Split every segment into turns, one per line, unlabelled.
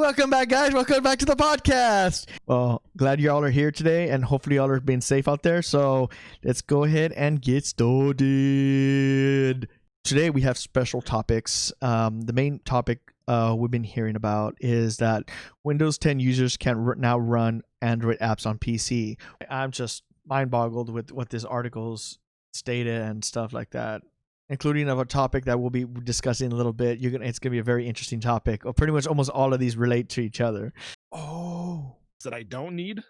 welcome back, guys. Welcome back to the podcast. Well, glad y'all are here today, and hopefully y'all are being safe out there. So let's go ahead and get started. Today we have special topics. The main topic we've been hearing about is that Windows 10 users can now run Android apps on PC. I'm just mind-boggled with what this article's stated and stuff like that, including of a topic that we'll be discussing a little bit. It's gonna be a very interesting topic. Pretty much almost all of these relate to each other.
Oh, that I don't need.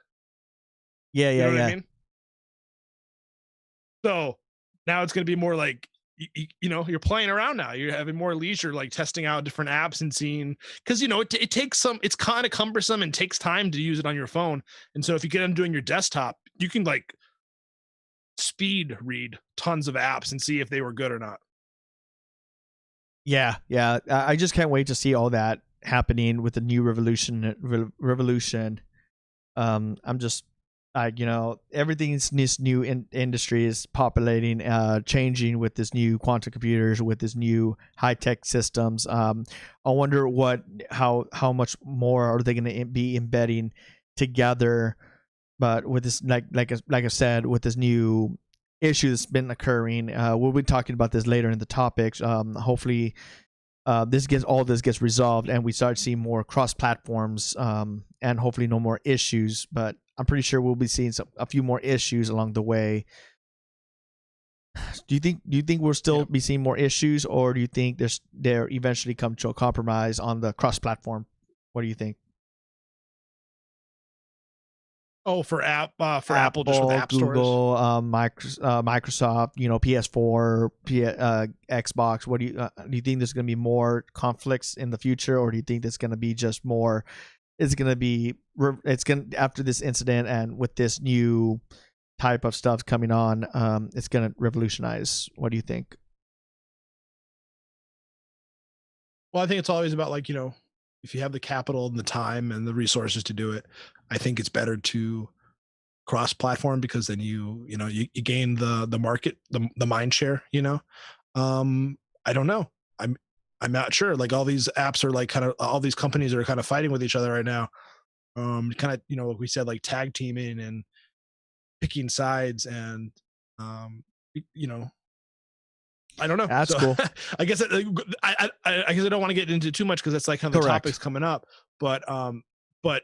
Yeah.
You know what I mean? So now it's gonna be more like you're playing around now. You're having more leisure, like testing out different apps and seeing, because it takes some. It's kind of cumbersome and takes time to use it on your phone. And so if you get them doing your desktop, you can like speed read tons of apps and see if they were good or not.
Yeah. I just can't wait to see all that happening with the new revolution. I'm just everything's this new industry is populating, changing with this new quantum computers, with this new high-tech systems. I wonder how much more are they going to be embedding together. But with this, like I said, with this new issue that's been occurring, we'll be talking about this later in the topics. Hopefully, this gets resolved, and we start seeing more cross platforms, and hopefully no more issues. But I'm pretty sure we'll be seeing a few more issues along the way. Do you think we'll still be seeing more issues, or do you think there eventually come to a compromise on the cross platform? What do you think?
Oh, for Apple, just with app
Google,
stores?
Microsoft, PS4, Xbox. What do you think there's going to be more conflicts in the future, or do you think there's going to be just more? After this incident and with this new type of stuff coming on, it's going to revolutionize. What do you think?
Well, I think it's always about if you have the capital and the time and the resources to do it, I think it's better to cross-platform, because then you gain the market, the mind share. I don't know. I'm not sure. Like, all these apps are all these companies are kind of fighting with each other right now. Kind of like we said, like tag teaming and picking sides, and I don't know.
That's cool.
I guess I guess I don't want to get into too much, because that's like kind of the topics coming up. But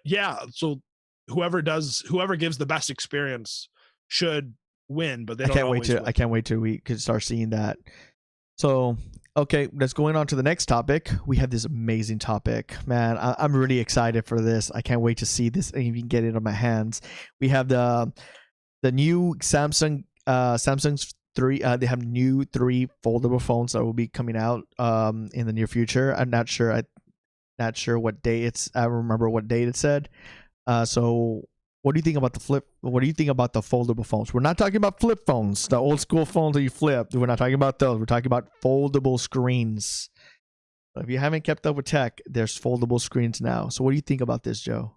yeah. So whoever gives the best experience should win. But I
can't wait till we could start seeing that. So okay, let's go on to the next topic. We have this amazing topic, man. I'm really excited for this. I can't wait to see this and even get it on my hands. We have the new Samsung's 3. They have new 3 foldable phones that will be coming out in the near future. I'm not sure what day it's. I don't remember what date it said. So what do you think about the flip? What do you think about the foldable phones? We're not talking about flip phones, the old school phones that you flip. We're not talking about those. We're talking about foldable screens. So if you haven't kept up with tech, there's foldable screens now. So what do you think about this, Joe?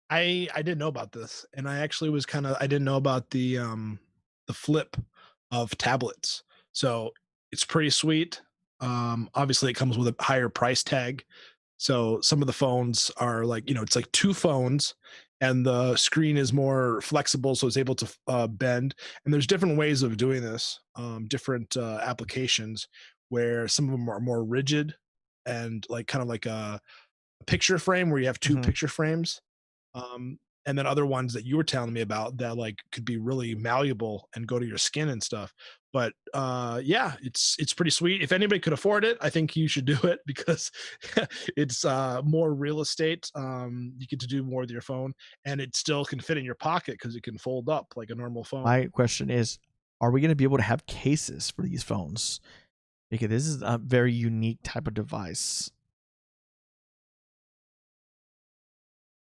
I didn't know about this, and I actually I didn't know about the flip of tablets. So it's pretty sweet. Obviously it comes with a higher price tag. So some of the phones are it's like 2 phones, and the screen is more flexible, so it's able to bend. And there's different ways of doing this, different applications, where some of them are more rigid and kind of like a picture frame where you have 2 picture frames. And then other ones that you were telling me about that could be really malleable and go to your skin and stuff. But yeah, it's pretty sweet. If anybody could afford it, I think you should do it, because it's more real estate. You get to do more with your phone, and it still can fit in your pocket because it can fold up like a normal phone.
My question is, are we going to be able to have cases for these phones? Because this is a very unique type of device.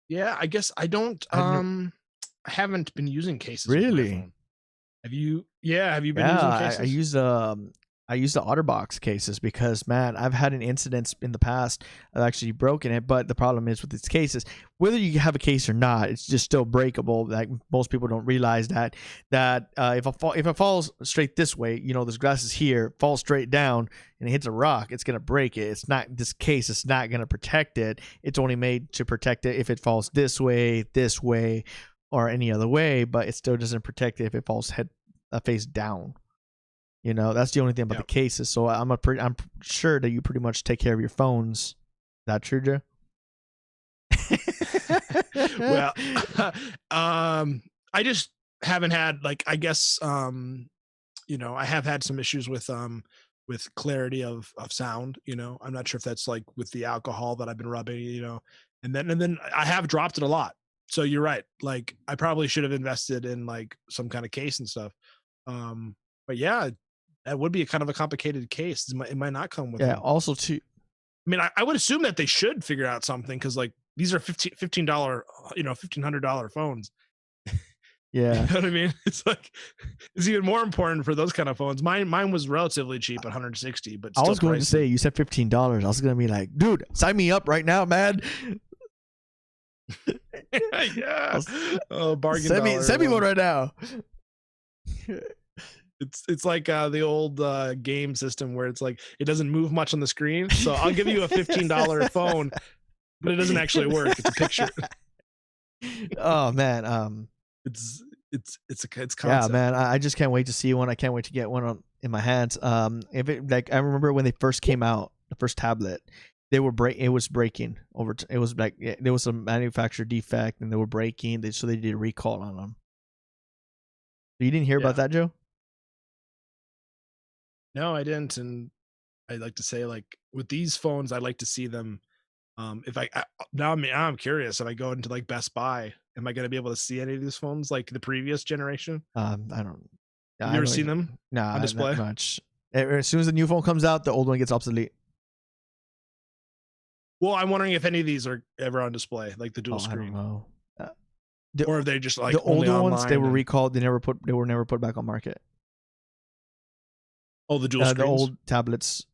Yeah, I guess I don't. I haven't been using cases.
Really?
Have you? Yeah, have you been using cases?
I use the OtterBox cases because, man, I've had an incident in the past. I've actually broken it, but the problem is with these cases, whether you have a case or not, it's just still breakable. Like most people don't realize that if it falls straight this way, you know, this glass is here, falls straight down, and it hits a rock, it's gonna break it. It's not this case. It's not gonna protect it. It's only made to protect it if it falls this way, or any other way, but it still doesn't protect it if it falls face down. You know, that's the only thing about the cases. So I'm sure that you pretty much take care of your phones. Is that true, Joe?
Well, I just haven't had, like, I guess, you know, I have had some issues with clarity of sound. You know, I'm not sure if that's like with the alcohol that I've been rubbing, you know, and then I have dropped it a lot. So you're right. Like, I probably should have invested in like some kind of case and stuff. But yeah, that would be a kind of a complicated case. It might not come with.
Yeah. Also, too.
I mean, I would assume that they should figure out something, because like these are $15, you know, $1,500 phones.
Yeah.
You know what I mean? It's like, it's even more important for those kind of phones. Mine was relatively cheap at 160, but
I was going
pricey.
to say, you said $15. I was going to be like, dude, sign me up right now, man.
Yeah. Oh, bargain.
Send me one right now.
It's like the old game system where it's like it doesn't move much on the screen. So I'll give you a $15 phone, but it doesn't actually work. It's a picture.
Oh man,
it's concept.
Yeah, man. I just can't wait to see one. I can't wait to get one in my hands. If it, like, I remember when they first came out, the first tablet, it was breaking over. It was like there was a manufacturer defect and they were breaking. So they did a recall on them. You didn't hear about that, Joe?
No, I didn't. And I'd like to say, like, with these phones, I'd like to see them. If now I'm curious. If I go into like Best Buy, am I going to be able to see any of these phones like the previous generation?
I don't.
Have you ever seen them?
No,
on display?
Not much. As soon as the new phone comes out, the old one gets obsolete.
Well, I'm wondering if any of these are ever on display, like the dual screen.
I don't know.
Or are they just like
the older ones? They were recalled. They were never put back on market.
Oh, the dual screens?
The old tablets,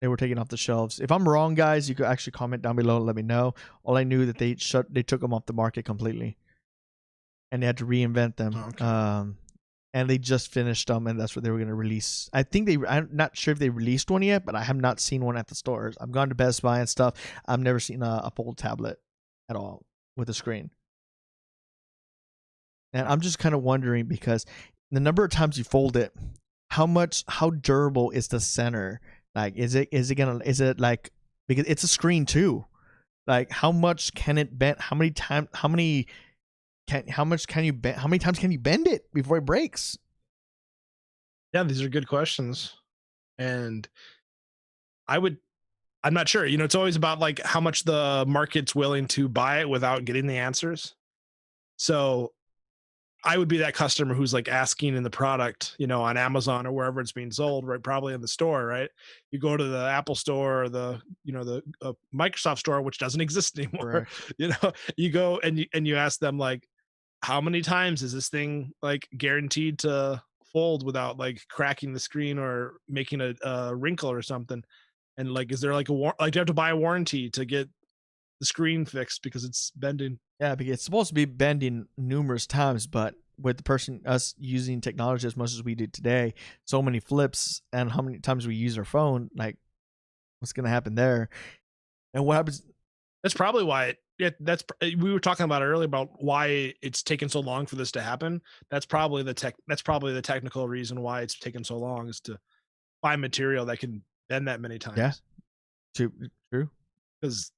they were taken off the shelves. If I'm wrong, guys, you could actually comment down below and let me know. All I knew that they took them off the market completely, and they had to reinvent them.
Oh, okay.
And they just finished them, and that's what they were going to release. I'm not sure if they released one yet, but I have not seen one at the stores. I've gone to Best Buy and stuff. I've never seen a fold tablet at all with a screen. And I'm just kind of wondering, because the number of times you fold it, how durable is the center? Like, is it like, because it's a screen too, like how much can it bend? How many times can you bend it before it breaks?
Yeah, these are good questions. And I'm not sure. You know, it's always about like how much the market's willing to buy it without getting the answers. So I would be that customer who's like asking in the product, you know, on Amazon or wherever it's being sold, right? Probably in the store, right? You go to the Apple store or the Microsoft store, which doesn't exist anymore.
Right.
You know, you go and you ask them, like, how many times is this thing like guaranteed to fold without like cracking the screen or making a wrinkle or something? And like, is there like do you have to buy a warranty to get the screen fixed because it's bending?
Yeah, because it's supposed to be bending numerous times, but with us using technology as much as we do today, so many flips, and how many times we use our phone, like, what's going to happen there? And what happens?
That's probably why we were talking about it earlier about why it's taken so long for this to happen. That's probably the technical reason why it's taken so long, is to find material that can bend that many times.
Yeah, true.
Because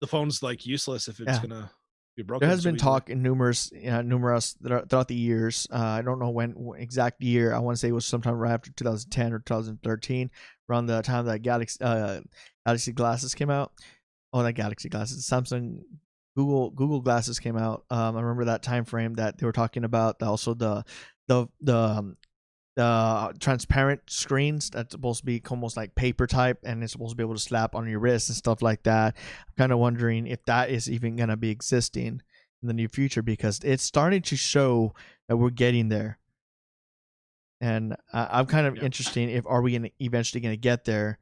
the phone's like useless if it's gonna be broken.
There has been talk in numerous throughout the years. I don't know when exact year. I want to say it was sometime right after 2010 or 2013, around the time that Galaxy glasses came out. Oh, not Galaxy glasses, Samsung, Google glasses came out. I remember that time frame that they were talking about. Also the transparent screens that's supposed to be almost like paper type, and it's supposed to be able to slap on your wrist and stuff like that. I'm kind of wondering if that is even going to be existing in the near future, because it's starting to show that we're getting there. and I'm kind of interested if are we eventually going to get there,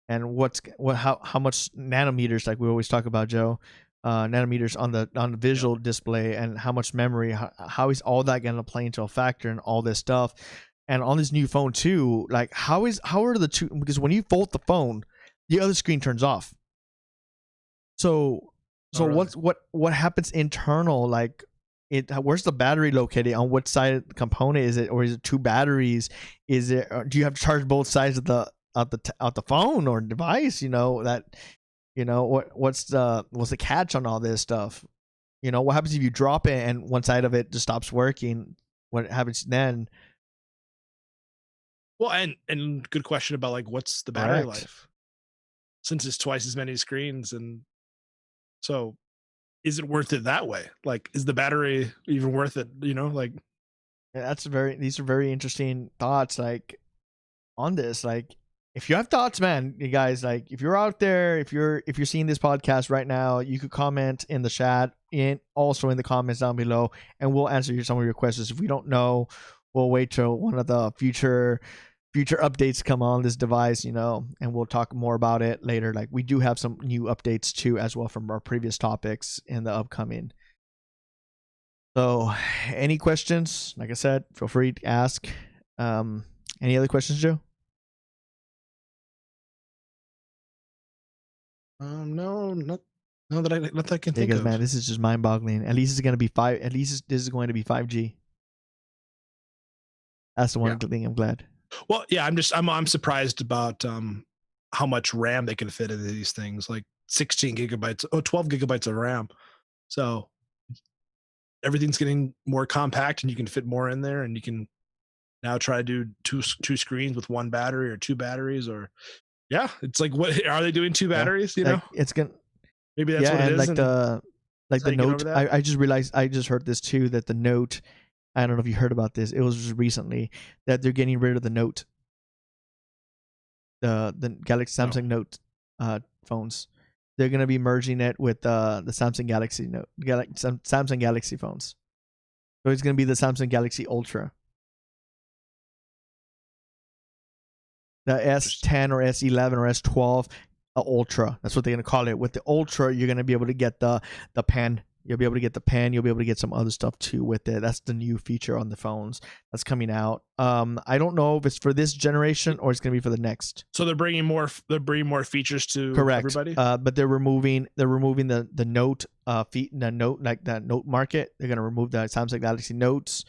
and how much nanometers, like we always talk about, Joe, nanometers on the visual display, and how much memory, how is all that going to play into a factor and all this stuff. And on this new phone too, like how are the two, because when you fold the phone, the other screen turns off. So really? what happens internal, like where's the battery located, on what side of the component is it, or is it two batteries? Is it, do you have to charge both sides of the phone or device? What's the catch on all this stuff? What happens if you drop it and one side of it just stops working? What happens then?
Well, and good question about like what's the battery life, since it's twice as many screens, and so is it worth it that way? Like, is the battery even worth it? Like,
yeah, these are very interesting thoughts, like on this. Like, if you have thoughts, man, you guys, like if you're out there, if you're seeing this podcast right now, you could comment in the chat and also in the comments down below, and we'll answer some of your questions. If we don't know, we'll wait till one of the future updates come on this device, and we'll talk more about it later. Like, we do have some new updates too as well from our previous topics in the upcoming. So any questions, like I said, feel free to ask. Any other questions, Joe?
No, not that I can think
because,
of.
Man, this is just mind-boggling. At least it's going to be this is going to be 5G. That's the one thing I'm glad.
Well, yeah, I'm surprised about how much RAM they can fit into these things, like 16 gigabytes, 12 gigabytes of RAM. So everything's getting more compact, and you can fit more in there, and you can now try to do two screens with one battery or two batteries, or it's like, what are they doing? Two batteries,
It's gonna,
maybe that's what it is.
Like the Note, I just realized, I just heard this too, that the Note, I don't know if you heard about this, it was just recently that they're getting rid of the Note, the Samsung Note phones. They're going to be merging it with the Samsung Galaxy Note, Samsung Galaxy phones. So it's going to be the Samsung Galaxy Ultra. The S10 or S11 or S12 Ultra. That's what they're going to call it. With the Ultra, you're going to be able to get the pen. You'll be able to get the pen. You'll be able to get some other stuff too with it. That's the new feature on the phones that's coming out. I don't know if it's for this generation or it's going to be for the next.
So they're bringing more features to everybody.
But they're removing the Note the Note, like that Note market. They're going to remove the Samsung Galaxy Notes.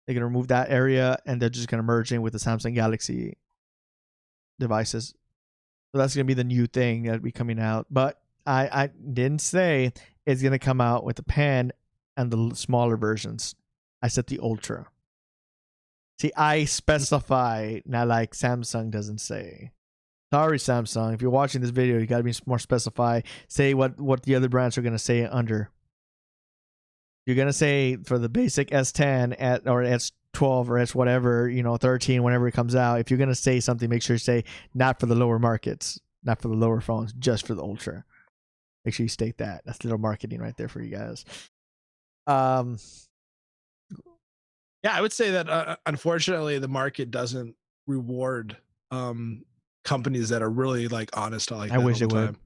They're going to remove that area, and they're just going to merge in with the Samsung Galaxy devices. So that's going to be the new thing that'll be coming out. But I didn't say it's going to come out with the pen and the smaller versions. I said the Ultra. See, I specify, not like Samsung doesn't say. Sorry, Samsung. If you're watching this video, you got to be more specified. Say what the other brands are going to say under. You're going to say for the basic S10 or S12 or S whatever, 13, whenever it comes out. If you're going to say something, make sure you say not for the lower markets, not for the lower phones, just for the Ultra. Make sure you state that. That's little marketing right there for you guys.
Yeah, I would say that unfortunately the market doesn't reward companies that are really like honest. I
wish it would.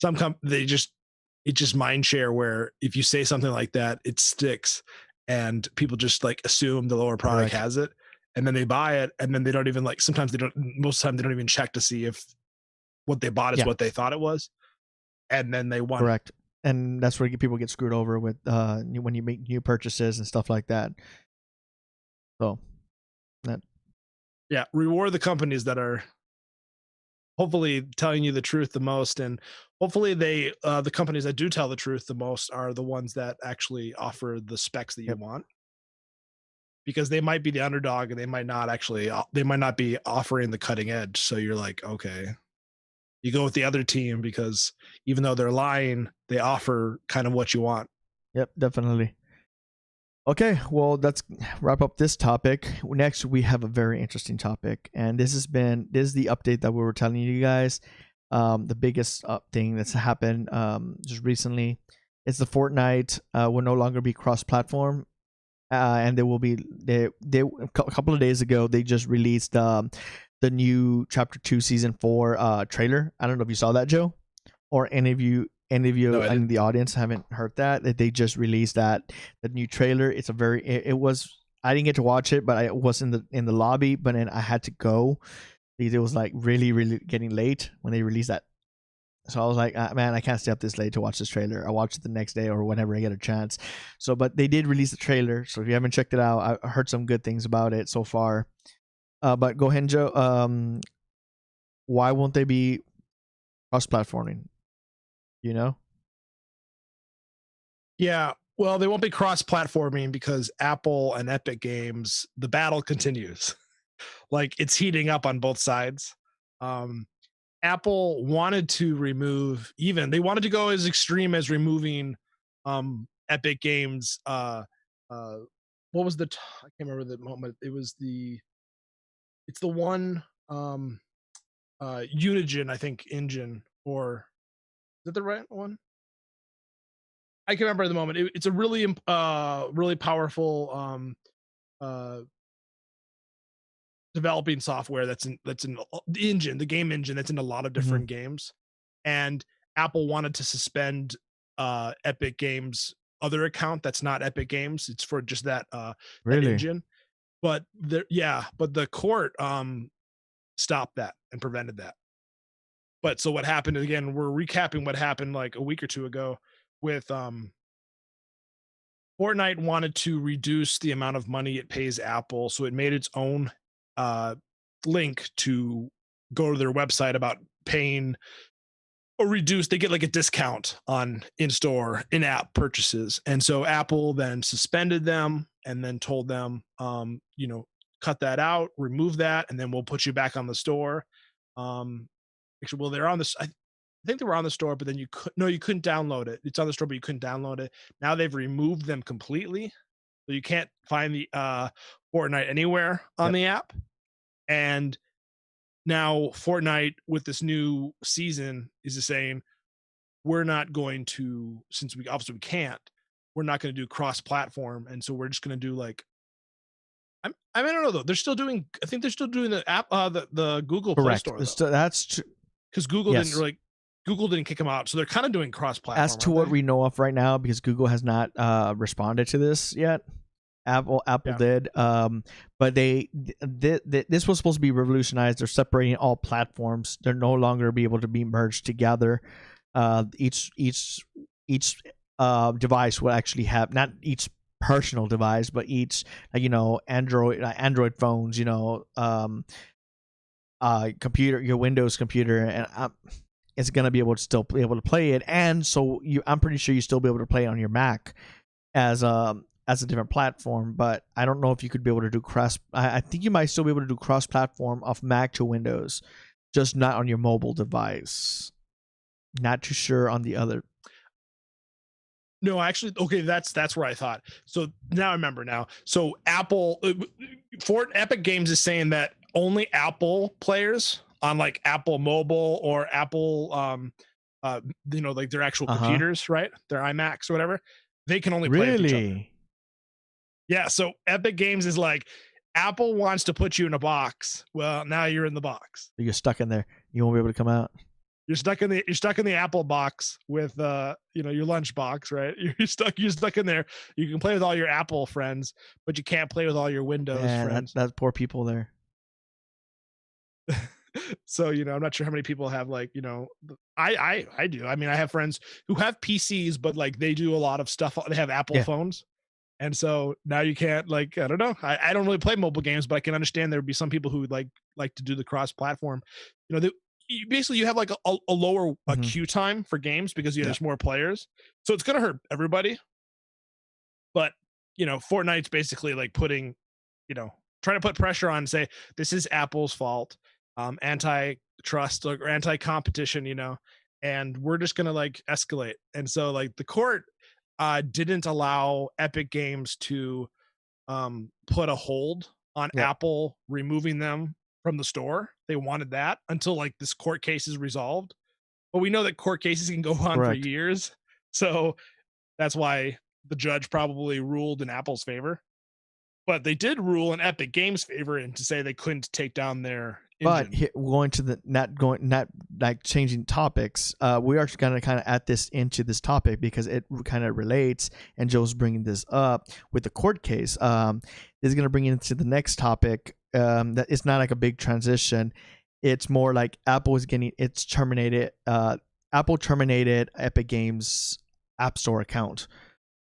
Some it's just mind share, where if you say something like that, it sticks, and people just like assume the lower product has it, and then they buy it, and then they don't even like. Sometimes they don't. Most of the time, they don't even check to see if what they bought is what they thought it was, and then they want
correct. And that's where people get screwed over with when you make new purchases and stuff like that. So that
reward the companies that are hopefully telling you the truth the most, and hopefully they the companies that do tell the truth the most are the ones that actually offer the specs that you want, because they might be the underdog and they might not be offering the cutting edge. So you're like, okay, you go with the other team because even though they're lying, they offer kind of what you want.
Yep, definitely. Okay, well, let's wrap up this topic. Next, we have a very interesting topic, and this is the update that we were telling you guys. The biggest thing that's happened just recently is the Fortnite will no longer be cross-platform. and there will be they a couple of days ago they just released the new Chapter 2 Season 4 trailer. I don't know if you saw that, Joe, or any of
No,
you
I
in
didn't.
the audience haven't heard that they just released the new trailer. It's a very it was I didn't get to watch it, but I was in the lobby, but then I had to go because it was like really getting late when they released that. So I was like, man, I can't stay up this late to watch this trailer. I watch it the next day or whenever I get a chance. So, but they did release the trailer. So if you haven't checked it out, I heard some good things about it so far. But go ahead, Joe. Why won't they be cross-platforming? You know?
Yeah, well, they won't be cross-platforming because Apple and Epic Games, the battle continues. Like it's heating up on both sides. Um, Apple wanted to remove they wanted to go as extreme as removing Epic Games uh what was I can't remember the moment. It's the one Unigen, I think, engine, or is that the right one? I can remember the moment. It's a really powerful uh developing software that's in the engine, the game engine that's in a lot of
Mm-hmm.
different games. And Apple wanted to suspend Epic Games other account that's not Epic Games. It's for just that
Really?
engine. But the court stopped that and prevented that. But so what happened again, we're recapping what happened like a week or two ago with Fortnite wanted to reduce the amount of money it pays Apple, so it made its own uh, link to go to their website about paying or reduce. They get like a discount on in-store, in-app purchases, and so Apple then suspended them and then told them, cut that out, remove that, and then we'll put you back on the store. Actually, well, they're on this. I think they were on the store, but then you couldn't download it. It's on the store, but you couldn't download it. Now they've removed them completely, so you can't find the Fortnite anywhere on
Yep.
the app. And now Fortnite with this new season is just saying we're not going to, since we obviously we can't, we're not going to do cross-platform, and so we're just going to do like I mean, I don't know though. They're still doing. I think they're still doing the app, the Google Play
Correct.
Store though,
That's true.
because
Yes.
Google didn't kick them out, so they're kind of doing
As
cross-platform,
to
aren't
what
they?
we know of right now, because Google has not responded to this yet. Apple
Yeah.
did, but this was supposed to be revolutionized. They're separating all platforms. They're no longer be able to be merged together. Each device will actually have, not each personal device, but each Android phones, computer, your Windows computer, and it's gonna be able to still be able to play it. And so I'm pretty sure you still be able to play it on your Mac as a different platform. But I don't know if you could be able to do cross. I think you might still be able to do cross platform off Mac to Windows, just not on your mobile device. Not too sure on the other.
No, actually, okay, that's where I thought. So now I remember now. So Apple, for Epic Games is saying that only Apple players on like Apple Mobile or Apple, like their actual
Uh-huh.
computers, right? Their iMacs or whatever, they can only play with each other.
Really?
Yeah. So Epic Games is like, Apple wants to put you in a box. Well, now you're in the box.
You're stuck in there. You won't be able to come out.
You're stuck in the Apple box with your lunch box, right? You're stuck in there. You can play with all your Apple friends, but you can't play with all your Windows
Man,
friends.
that's poor people there.
So I'm not sure how many people have I do. I mean, I have friends who have PCs, but like they do a lot of stuff. They have Apple
Yeah.
phones. And so now you can't, I don't know. I don't really play mobile games, but I can understand there would be some people who would like to do the cross platform. Basically you have like a lower
Mhm.
queue time for games because
Yeah.
there's more players. So it's going to hurt everybody. But, Fortnite's basically like trying to put pressure on and say, this is Apple's fault, antitrust or anti-competition, and we're just going to like escalate. And so like the court didn't allow Epic Games to put a hold on
Yep.
Apple removing them from the store. They wanted that until like this court case is resolved. But we know that court cases can go on for
Correct.
years. So that's why the judge probably ruled in Apple's favor. But they did rule in Epic Games' favor and to say they couldn't take down their
But
engine.
going to the not like changing topics, we are going to kind of add this into this topic because it kind of relates. And Joe's bringing this up with the court case. This is going to bring into the next topic. That it's not like a big transition. It's more like Apple is getting it's terminated. Apple terminated Epic Games App Store account.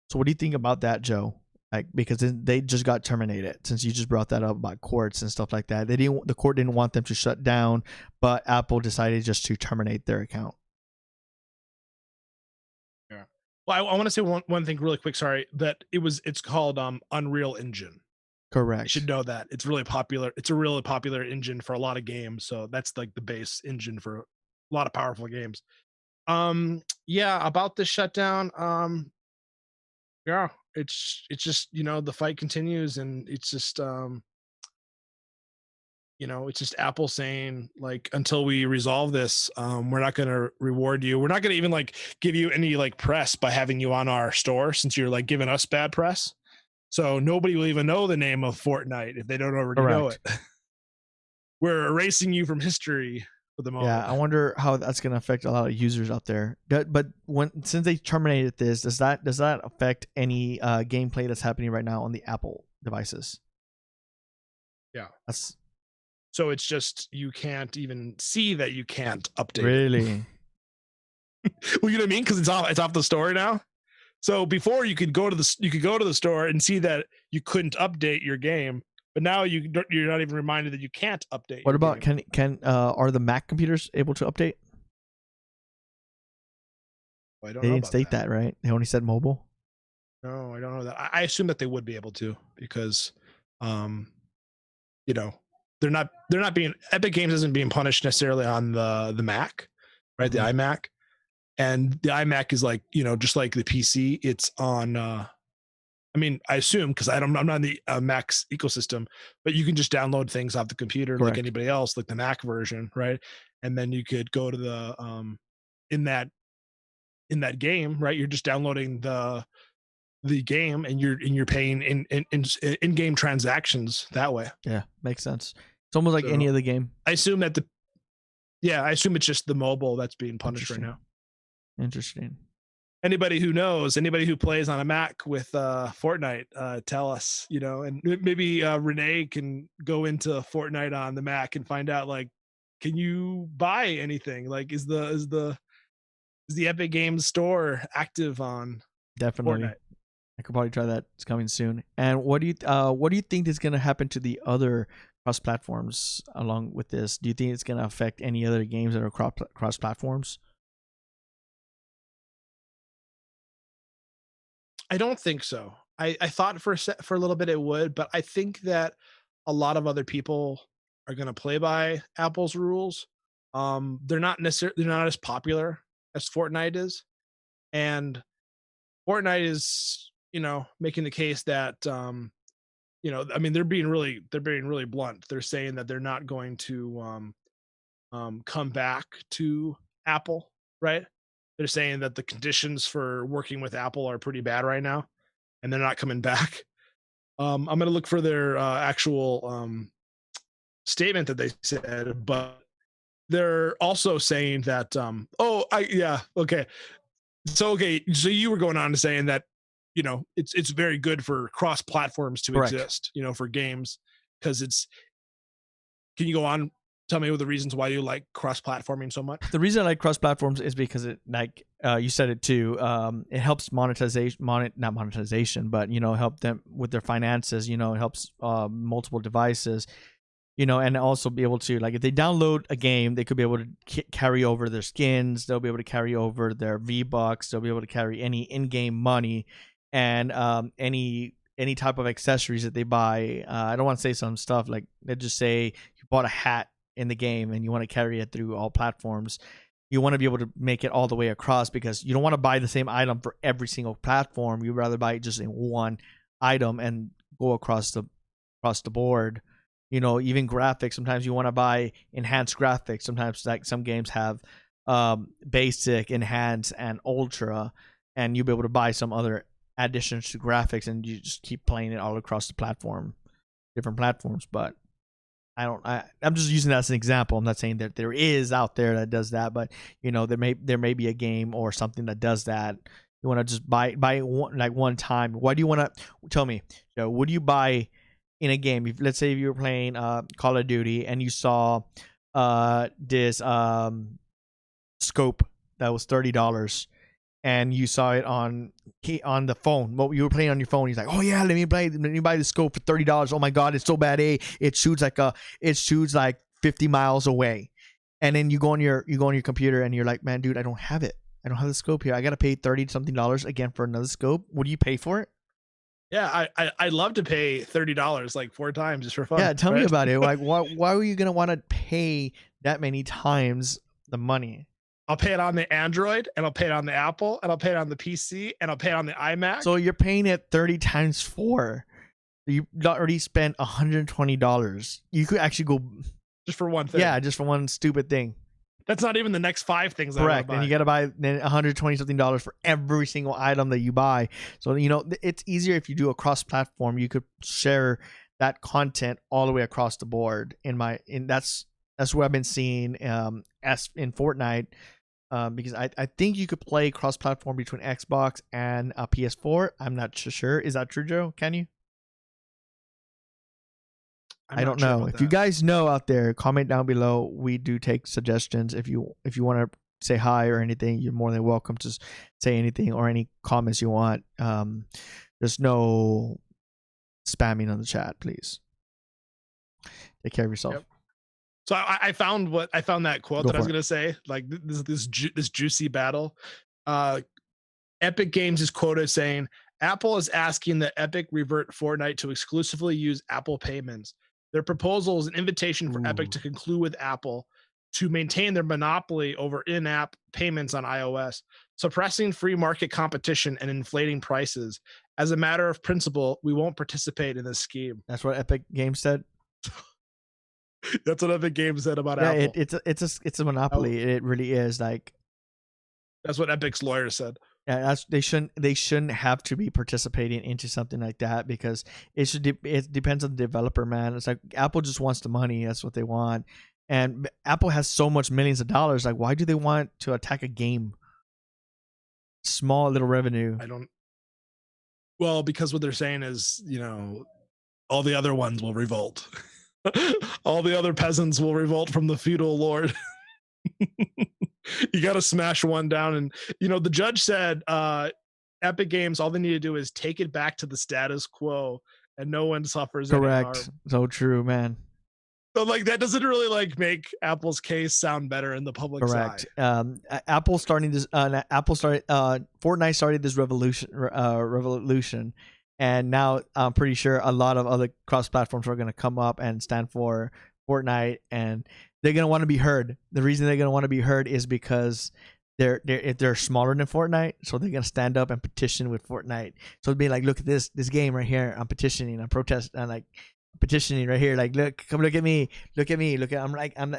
So what do you think about that, Joe? Like, because they just got terminated, since you just brought that up about courts and stuff like that. The court didn't want them to shut down, but Apple decided just to terminate their account.
Yeah. Well, I want to say one thing really quick. Sorry, that it's called Unreal Engine.
Correct.
You should know that it's really popular. It's a really popular engine for a lot of games. So that's like the base engine for a lot of powerful games. Yeah, about the shutdown. Yeah, it's just, the fight continues, and it's just it's just Apple saying, like, until we resolve this, we're not going to reward you. We're not going to even like give you any like press by having you on our store, since you're like giving us bad press. So nobody will even know the name of Fortnite if they don't already know it. We're erasing you from history for the moment.
Yeah, I wonder how that's going to affect a lot of users out there. But since they terminated this, does that affect any gameplay that's happening right now on the Apple devices?
Yeah.
So
it's just you can't even see that you can't update.
Really?
Well, you know what I mean? Because it's off the store now. So before you could go to the store and see that you couldn't update your game, but now you're not even reminded that you can't update.
What about can are the Mac computers able to update?
Well, I don't
they
know
didn't state that, right? They only said mobile.
No, I don't know that. I assume that they would be able to, because, they're not being Epic Games isn't being punished necessarily on the Mac, right? The iMac, and the iMac is like, just like the PC. It's on. I mean, I assume, because I'm not in the Mac's ecosystem, but you can just download things off the computer. Correct. Like anybody else, like the Mac version, right? And then you could go to the in that game, right? You're just downloading the game, and you're paying in game transactions that way.
Yeah, makes sense. It's almost like any other game.
I assume that I assume it's just the mobile that's being punished right now.
Interesting.
Anybody who plays on a Mac with Fortnite, tell us, and maybe Renee can go into Fortnite on the Mac and find out, like, can you buy anything? Like, is the Epic Games store active on
Definitely
Fortnite?
I could probably try that. It's coming soon. And what do you think is going to happen to the other cross platforms along with this? Do you think it's going to affect any other games that are cross platforms?
I don't think so. I thought for a little bit it would, but I think that a lot of other people are going to play by Apple's rules. They're not as popular as Fortnite is, and Fortnite is, making the case that, I mean, they're being really blunt. They're saying that they're not going to come back to Apple, right? They're saying that the conditions for working with Apple are pretty bad right now, and they're not coming back. I'm going to look for their actual statement that they said, but they're also saying that, okay. So you were going on to saying that, it's very good for cross platforms to
Correct.
exist, for games, because can you go on? Tell me the reasons why you like cross-platforming so much.
The reason I like cross-platforms is because it, like you said it too, it helps not monetization, but help them with their finances. It helps multiple devices, and also be able to, like, if they download a game, they could be able to carry over their skins. They'll be able to carry over their V-Bucks. They'll be able to carry any in-game money and any type of accessories that they buy. I don't want to say some stuff like, let's just say you bought a hat in the game and you want to carry it through all platforms. You want to be able to make it all the way across, because you don't want to buy the same item for every single platform. You'd rather buy it just in one item and go across the board. Even graphics, sometimes you want to buy enhanced graphics. Sometimes, like, some games have basic, enhanced, and ultra, and you'll be able to buy some other additions to graphics, and you just keep playing it all across the platform, different platforms. But I'm just using that as an example. I'm not saying that there is out there that does that, but you know, there may be a game or something that does that. You want to just buy one time. Why do you want to tell me? You know, would you buy in a game? If, let's say if you were playing Call of Duty and you saw this scope that was $30, and you saw it on the phone. What you were playing on your phone, he's like, "Oh yeah, let me buy the scope for $30. Oh my god, it's so bad. It shoots like 50 miles away." And then you go on your computer and you're like, "Man, dude, I don't have it. I don't have the scope here. I gotta pay $30 something again for another scope." Would you pay for it?
Yeah, I'd love to pay $30 like 4 times just for fun.
Yeah, tell me
right?
about it. Like, why were you gonna want to pay that many times the money?
I'll pay it on the Android, and I'll pay it on the Apple, and I'll pay it on the PC, and I'll pay it on the iMac.
So you're paying it 30 times 4. You already spent $120. You could actually go
just for one thing.
Yeah, just for one stupid thing.
That's not even the next 5 things.
Correct. And you got to buy then $120 something for every single item that you buy. So, you know, it's easier if you do a cross platform. You could share that content all the way across the board. That's what I've been seeing as in Fortnite. Because I think you could play cross-platform between Xbox and PS4. I'm not sure. Is that true, Joe? Can you? I don't know. If you guys know out there, comment down below. We do take suggestions. If you want to say hi or anything, you're more than welcome to say anything or any comments you want. There's no spamming on the chat, please. Take care of yourself.
Yep. So I found that quote that I was going to say, like this juicy battle. Epic Games is quoted saying, "Apple is asking that Epic revert Fortnite to exclusively use Apple payments. Their proposal is an invitation for Epic to conclude with Apple to maintain their monopoly over in-app payments on iOS, suppressing free market competition and inflating prices. As a matter of principle, we won't participate in this scheme."
That's what Epic Games said.
That's what Epic Games said about Apple.
It's a monopoly. It really is. Like,
that's what Epic's lawyer said.
Yeah, they shouldn't have to be participating into something like that, because it depends on the developer, man. It's like Apple just wants the money. That's what they want. And Apple has so much millions of dollars. Like, why do they want to attack a game? Small little revenue.
Well, because what they're saying is, you know, all the other ones will revolt. All the other peasants will revolt from the feudal lord. You got to smash one down. And, you know, the judge said, Epic Games, all they need to do is take it back to the status quo and no one suffers.
Correct.
Any harm.
So true, man.
So, like, that doesn't really like make Apple's case sound better in the public's
Correct.
eye.
Fortnite started this revolution, and now I'm pretty sure a lot of other cross platforms are going to come up and stand for Fortnite, and they're going to want to be heard. The reason they're going to want to be heard is because they're smaller than Fortnite, so they're going to stand up and petition with Fortnite. So it'd be like, look at this game right here. I'm petitioning. I'm protesting. I'm like petitioning right here. Like, look at me. This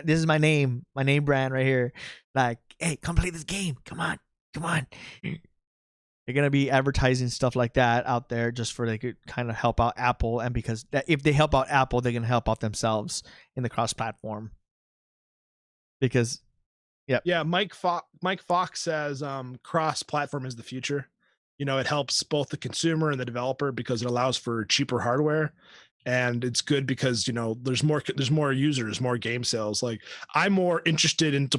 is my name brand right here. Like, hey, come play this game. Come on. They're going to be advertising stuff like that out there just for they could kind of help out Apple. And because if they help out Apple, they're going to help out themselves in the cross-platform. Because, yeah.
Mike Fox says cross-platform is the future. You know, it helps both the consumer and the developer because it allows for cheaper hardware. And it's good because, you know, there's more users, more game sales. Like, I'm more interested in to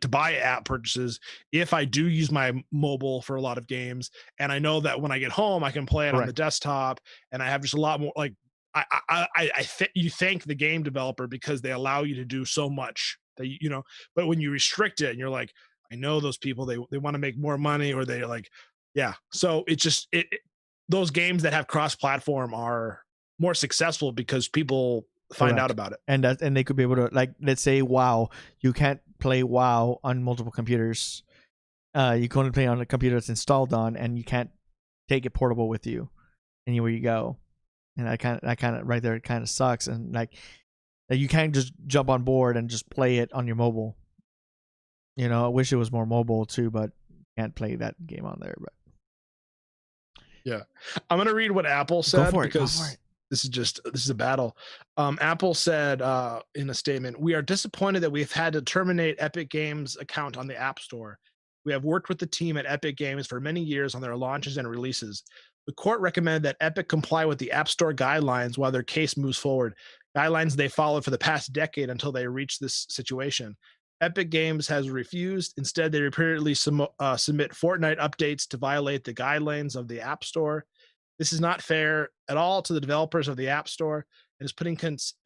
buy app purchases if I do use my mobile for a lot of games. And I know that when I get home, I can play it on the desktop, and I have just a lot more, like, you thank the game developer because they allow you to do so much that, you know, but when you restrict it and you're like, I know those people, they want to make more money, or they're like, yeah. So it's just, those games that have cross-platform are more successful because people find out about it.
And they could be able to, like, let's say WoW, you can't play WoW on multiple computers. You can only play on a computer that's installed on, and you can't take it portable with you anywhere you go. And that kind of right there, it kind of sucks. And like, you can't just jump on board and just play it on your mobile. You know, I wish it was more mobile too, but you can't play that game on there. But
Yeah. I'm gonna read what Apple
Go
said
for it. Go for
because
it.
this is a battle. Apple said in a statement, "We are disappointed that we've had to terminate Epic Games' account on the App Store. We have worked with the team at Epic Games for many years on their launches and releases. The court recommended that Epic comply with the App Store guidelines while their case moves forward, guidelines they followed for the past decade until they reached this situation. Epic Games has refused. Instead, they repeatedly submit Fortnite updates to violate the guidelines of the App Store. This is not fair at all to the developers of the App Store and is putting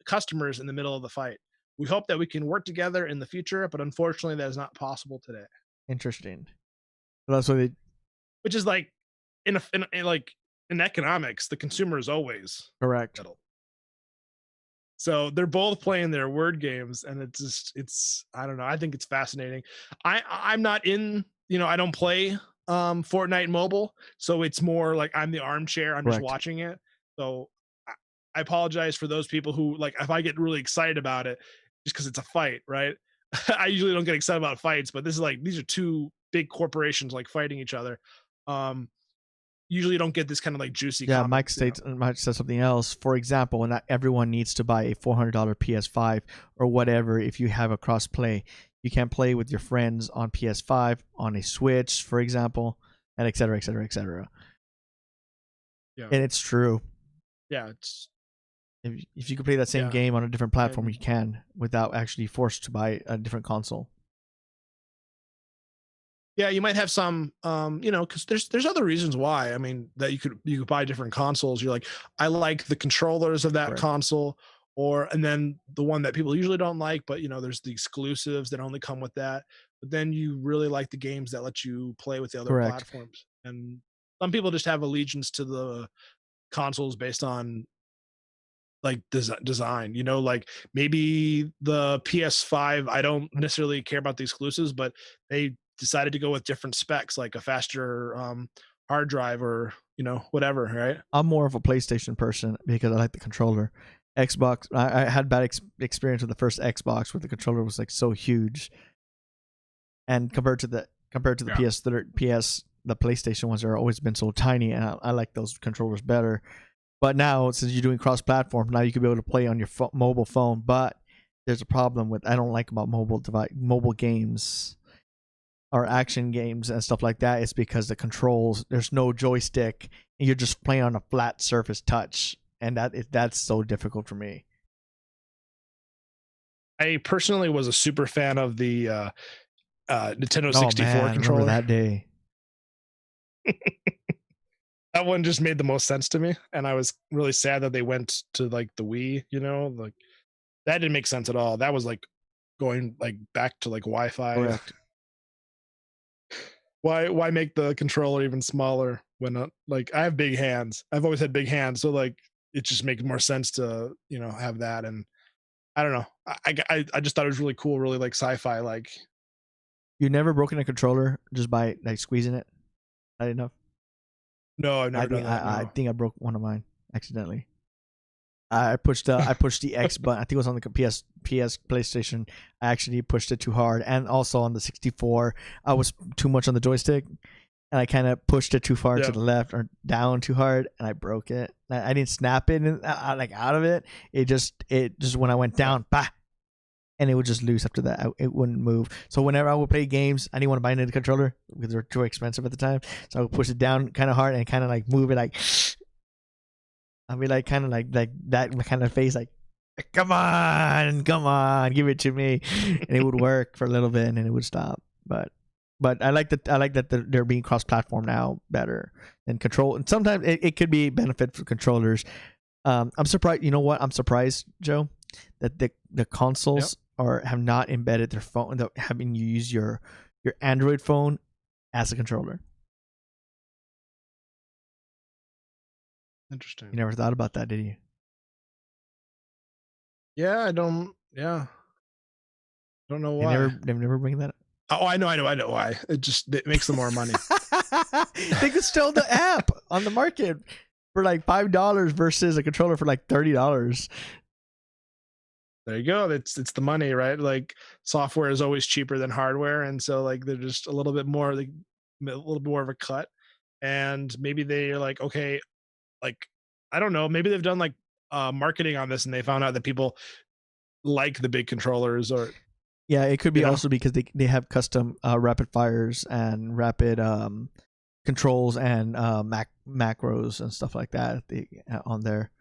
customers in the middle of the fight. We hope that we can work together in the future, but unfortunately, that is not possible today."
Interesting. Well, that's what they
Which is like in economics, the consumer is always
correct.
settled. So they're both playing their word games, and it's I don't know. I think it's fascinating. I'm not in, I don't play Fortnite mobile, so it's more like I'm the armchair. I'm just
Correct.
watching it. So I apologize for those people who, like, if I get really excited about it just because it's a fight, right? I usually don't get excited about fights, but this is like, these are two big corporations like fighting each other. Usually you don't get this kind of like juicy
Yeah,
comments,
Mike said something else. For example, not everyone needs to buy a $400 PS5 or whatever if you have a cross play. You can play with your friends on PS5, on a Switch, for example, and et cetera, et cetera, et cetera.
Yeah.
And it's true.
Yeah, it's
If you could play that same game on a different platform, you can without actually forced to buy a different console.
Yeah, you might have some, because there's other reasons why. I mean, that you could buy different consoles. You're like, I like the controllers of that
Correct.
console, and then the one that people usually don't like, but there's the exclusives that only come with that. But then you really like the games that let you play with the other
Correct.
platforms. And some people just have allegiance to the consoles based on like design, like maybe the PS5, I don't necessarily care about the exclusives, but they decided to go with different specs, like a faster hard drive or whatever, right?
I'm more of a PlayStation person because I like the controller. Xbox, I had bad experience with the first Xbox where the controller was like so huge, and compared to the the PlayStation ones are always been so tiny, and I like those controllers better. But now, since you're doing cross-platform, now you can be able to play on your mobile phone. But there's a problem with I don't like about mobile games or action games and stuff like that. It's because the controls, there's no joystick, and you're just playing on a flat surface touch, and that's so difficult for me.
I personally was a super fan of the Nintendo 64
man,
controller.
Remember that day?
That one just made the most sense to me, and I was really sad that they went to like the Wii. Like that didn't make sense at all. That was like going like back to like Wi-Fi.
Correct.
Why make the controller even smaller when like I have big hands? I've always had big hands, so like it just makes more sense to have that. And I don't know. I just thought it was really cool, really like sci-fi. Like,
you never broken a controller just by like squeezing it? I didn't know.
No, I've never done that.
I think I broke one of mine accidentally. I pushed the X button. I think it was on the PS PlayStation. I actually pushed it too hard, and also on the 64, I was too much on the joystick, and I kind of pushed it too far to the left or down too hard, and I broke it. I didn't snap it like out of it. It just when I went down, bah, and it would just loose after that. It wouldn't move. So whenever I would play games, I didn't want to buy another controller because they were too expensive at the time. So I would push it down kind of hard and kind of like move it like. I'd be like kind of like that kind of face, like, come on, give it to me, and it would work for a little bit and then it would stop. But I like that they're being cross-platform now better than control. And sometimes it could be benefit for controllers. I'm surprised. You know what? I'm surprised, Joe, that the consoles have not embedded their phone, having you use your Android phone as a controller.
Interesting.
You never thought about that, did you?
Yeah, I don't. Yeah, I don't know why.
They've never bring that up.
Oh, I know why. It makes them more money.
They could sell the app on the market for like $5 versus a controller for like $30.
There you go. It's the money, right? Like software is always cheaper than hardware, and so like they're just a little bit more, like a little bit more of a cut. and maybe they're like, okay, like I don't know, maybe they've done like marketing on this and they found out that people like the big controllers, or
Yeah, it could
you
be
know.
also because they have custom rapid fires and rapid controls and macros and stuff like that on there.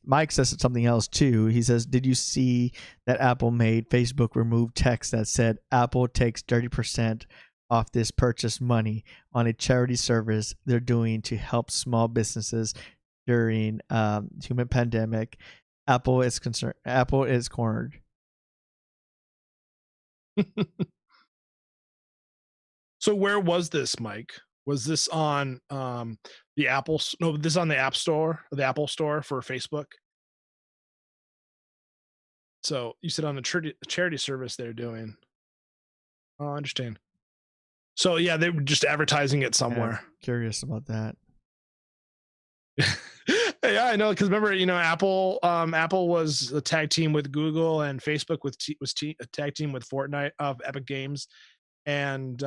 Mike says something else too. He says, "Did you see that Apple made Facebook remove text that said Apple takes 30% off this purchase money on a charity service they're doing to help small businesses during human pandemic? Apple is concerned. Apple is cornered."
So where was this, Mike? Was this on the Apple? No, this is on the App Store, the Apple Store for Facebook. So you said on the charity service they're doing. Oh, I understand. So yeah, they were just advertising it
Yeah, I'm
somewhere.
curious about that.
Yeah, I know, because remember, Apple was a tag team with Google, and Facebook was a tag team with Fortnite of Epic Games, and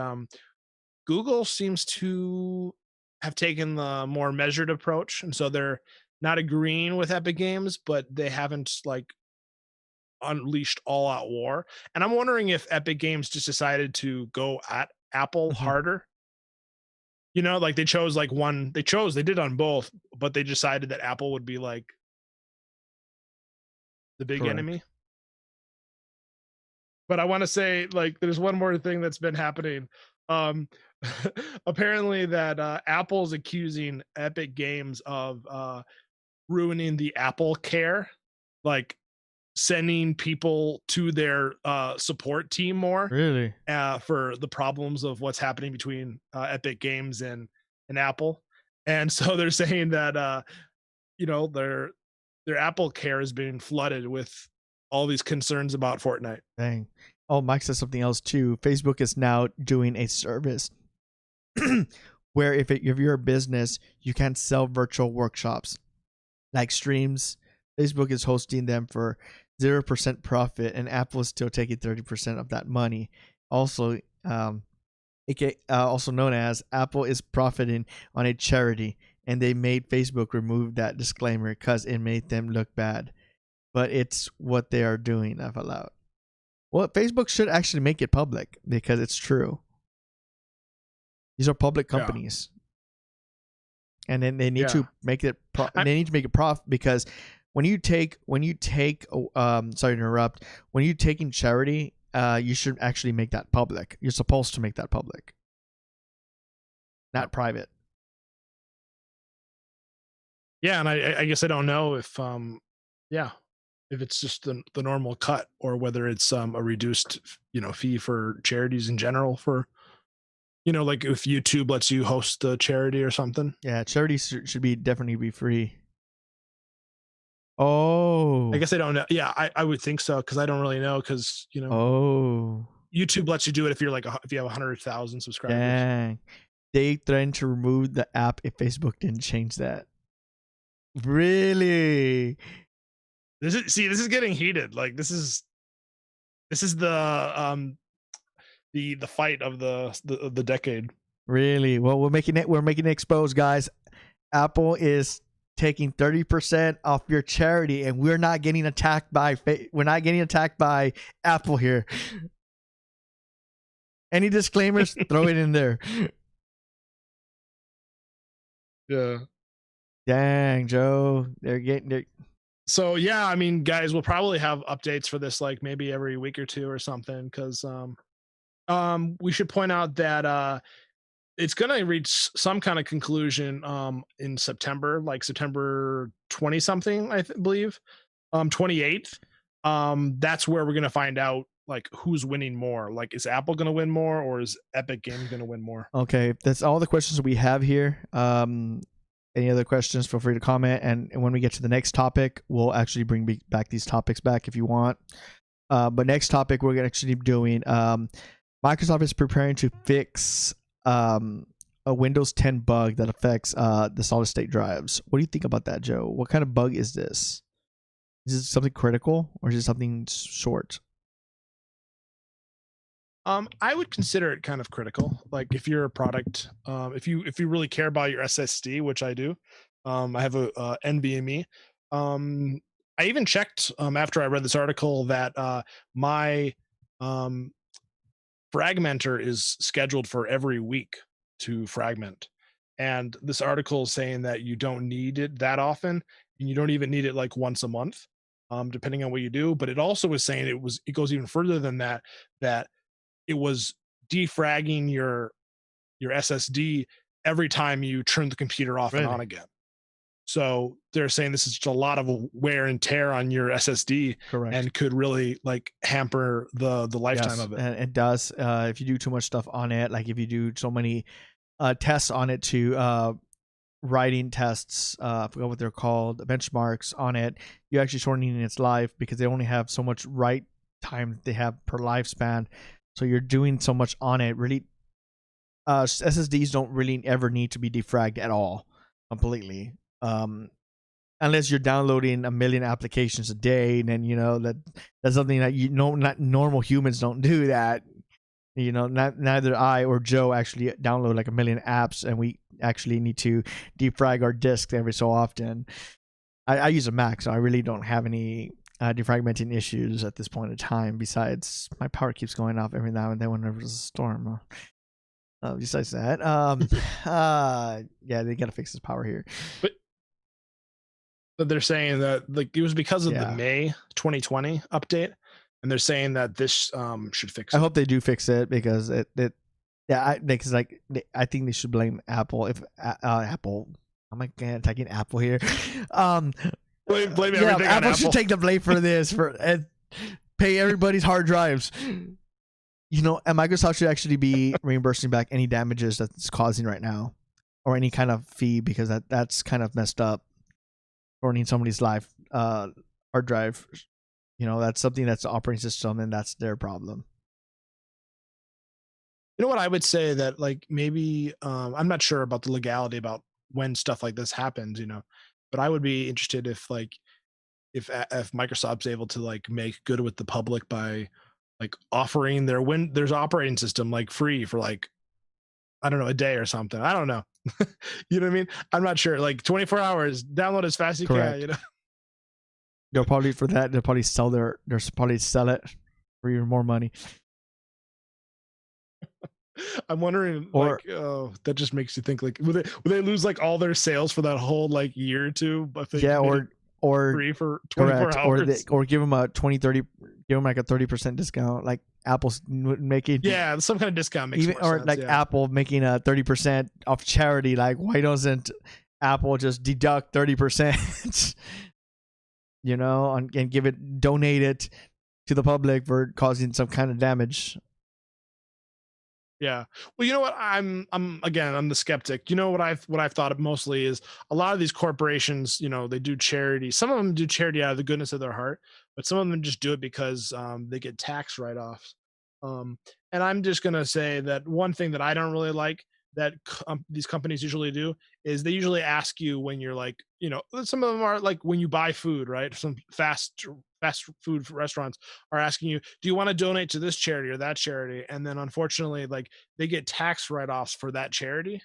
Google seems to have taken the more measured approach, and so they're not agreeing with Epic Games, but they haven't like unleashed all out war. And I'm wondering if Epic Games just decided to go at Apple
Mhm.
harder. Like they chose like one, they did on both, but they decided that Apple would be like the big
Correct.
enemy. But I want to say, like, there's one more thing that's been happening. Um, apparently, that Apple's accusing Epic Games of ruining the Apple Care, like sending people to their support team more
Really?
for the problems of what's happening between Epic Games and Apple. And so they're saying that their Apple Care is being flooded with all these concerns about Fortnite.
Dang. Oh, Mike says something else too. Facebook is now doing a service where if you're a business, you can sell virtual workshops like streams. Facebook is hosting them for 0% profit, and Apple is still taking 30% of that money. Also, also known as Apple is profiting on a charity, and they made Facebook remove that disclaimer because it made them look bad. But it's what they are doing. I've allowed. Well, Facebook should actually make it public because it's true. These are public
Yeah,
companies, and then they need
yeah.
to make it.
I,
They need to make it profit because when you take sorry to interrupt. When you're taking charity, you should actually make that public. You're supposed to make that public,
yeah.
not private.
Yeah, and I guess I don't know if yeah, if it's just the normal cut, or whether it's a reduced fee for charities in general, for like if YouTube lets you host a charity or something.
Yeah, charities should be definitely be free.
I
Oh,
guess I don't know. Yeah, I would think so, because I don't really know, because
oh,
YouTube lets you do it if if you have 100,000 subscribers.
dang! They threatened to remove the app if Facebook didn't change that. Really?
This is getting heated. Like this is the fight of the decade.
Really? Well, we're making it exposed, guys. Apple is taking 30% off your charity, and we're not getting attacked by Apple here. Any disclaimers? Throw it in there.
Yeah.
Dang, Joe.
So yeah, I mean, guys, we'll probably have updates for this like maybe every week or two or something, because we should point out that it's going to reach some kind of conclusion in September, like September 20 something, believe, 28th. That's where we're going to find out like who's winning more. Like, is Apple going to win more, or is Epic Games going to win more?
Okay, that's all the questions we have here. Any other questions, feel free to comment, and when we get to the next topic, we'll actually bring back these topics back if you want. But next topic, we're actually doing Microsoft is preparing to fix a Windows 10 bug that affects the solid state drives. What do you think about that, Joe? What kind of bug is this? Is it something critical, or is it something short?
I would consider it kind of critical. Like if you're a product, if you really care about your SSD, which I do, I have a NVMe. Um, I even checked after I read this article that my um, fragmenter is scheduled for every week to fragment, and this article is saying that you don't need it that often, and you don't even need it like once a month, depending on what you do. But it also was saying it goes even further than that. That it was defragging your SSD every time you turn the computer off and on
Really?
again. So they're saying this is just a lot of wear and tear on your SSD
Correct.
and could really like hamper the lifetime
Yes,
of it.
and it does. If you do too much stuff on it, like if you do so many tests on it to writing tests, I forgot what they're called, benchmarks on it, you're actually shortening its life because they only have so much write time they have per lifespan. So you're doing so much on it. Really, SSDs don't really ever need to be defragged at all, completely. Unless you're downloading a million applications a day, then that's something that not normal humans don't do that. Neither I or Joe actually download like a million apps, and we actually need to defrag our disks every so often. I use a Mac, so I really don't have any defragmenting issues at this point in time. Besides, my power keeps going off every now and then whenever there's a storm. Besides that, yeah, they gotta fix this power here.
But they're saying that like it was because of the
Yeah.
May 2020 update, and they're saying that this should fix
I
it.
hope they do fix it because because I think they should blame Apple if Apple. I'm like attacking Apple here.
Blame
Yeah,
everything on
Apple
Apple.
should take the blame for this and pay everybody's hard drives. And Microsoft should actually be reimbursing back any damages that it's causing right now, or any kind of fee, because that's kind of messed up. Ruining somebody's life, hard drive. That's something that's the operating system, and that's their problem.
You know what I would say that like maybe I'm not sure about the legality about when stuff like this happens, but I would be interested if like if Microsoft's able to like make good with the public by like offering there's operating system like free for like I don't know a day or something. I don't know. You know what I mean? I'm not sure. Like 24 hours, download as fast as you
Correct.
can.
They'll probably sell it for even more money.
I'm wondering, like, oh, that just makes you think, like, would they lose like all their sales for that whole like year or two if they
Yeah,
made it
or
free for 24
correct,
hours?
or give them a 20-30, give them like a 30% discount, like Apple's making.
Yeah, some kind of discount makes
Even
more
or
sense.
like
Yeah.
Apple making a 30% off charity. Like, why doesn't Apple just deduct 30%? And donate it to the public for causing some kind of damage.
Yeah. Well, you know what? I'm the skeptic. You know what I've thought of mostly is a lot of these corporations, they do charity. Some of them do charity out of the goodness of their heart, but some of them just do it because they get tax write-offs. And I'm just gonna say that one thing that I don't really like that these companies usually do is they usually ask you when you're like, some of them are like when you buy food, right? Some fast food restaurants are asking you, do you want to donate to this charity or that charity? And then unfortunately, like they get tax write-offs for that charity,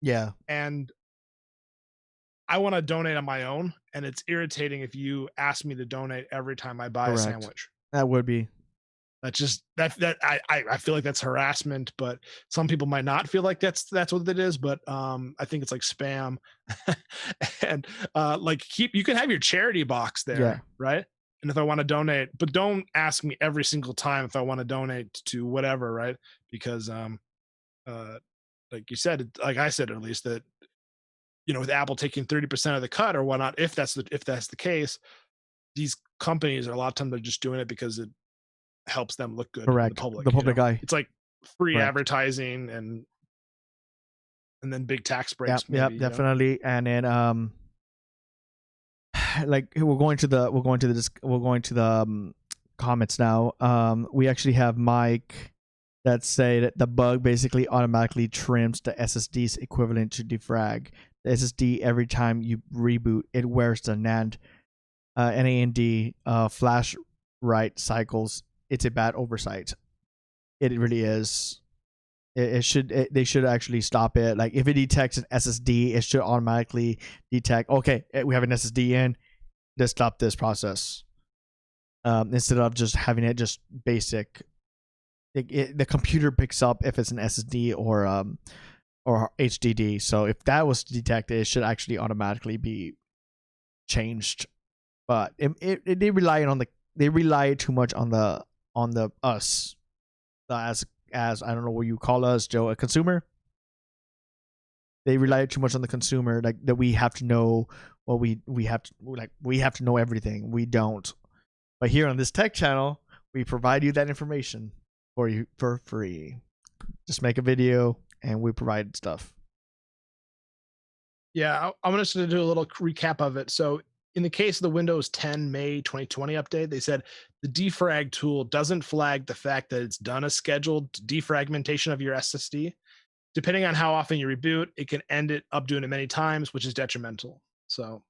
Yeah,
and I want to donate on my own. And it's irritating if you ask me to donate every time I buy a
correct.
sandwich.
That would be.
That's just that I feel like that's harassment, but some people might not feel like that's what it is. But I think it's like spam. And like you can have your charity box there,
Yeah.
right? And if I want to donate, but don't ask me every single time if I want to donate to whatever, right? Because like you said, like I said at least, that with Apple taking 30% of the cut or whatnot, if that's the case, these companies are a lot of times they're just doing it because it helps them look good in the
Correct.
public.
The public eye.
It's like free
Correct.
advertising and then big tax breaks.
Yep,
maybe,
definitely. And then like we're going to the comments now. We actually have Mike that say that the bug basically automatically trims the SSD's equivalent to defrag. The SSD every time you reboot, it wears the NAND flash write cycles. It's a bad oversight. It really is. They should actually stop it. Like if it detects an SSD, it should automatically detect. Okay, we have an SSD in. Let's stop this process. Instead of just having it just basic. The computer picks up if it's an SSD or HDD. So if that was detected, it should actually automatically be changed. But they rely too much on the us as I don't know what you call us, Joe, a consumer. They rely too much on the consumer, like that we have to know what we have to know everything. We don't. But here on this tech channel, we provide you that information for you for free. Just make a video and we provide stuff.
Yeah, I'm just going to do a little recap of it. So in the case of the Windows 10 May 2020 update, they said the defrag tool doesn't flag the fact that it's done a scheduled defragmentation of your SSD. Depending on how often you reboot, it can end it up doing it many times, which is detrimental. So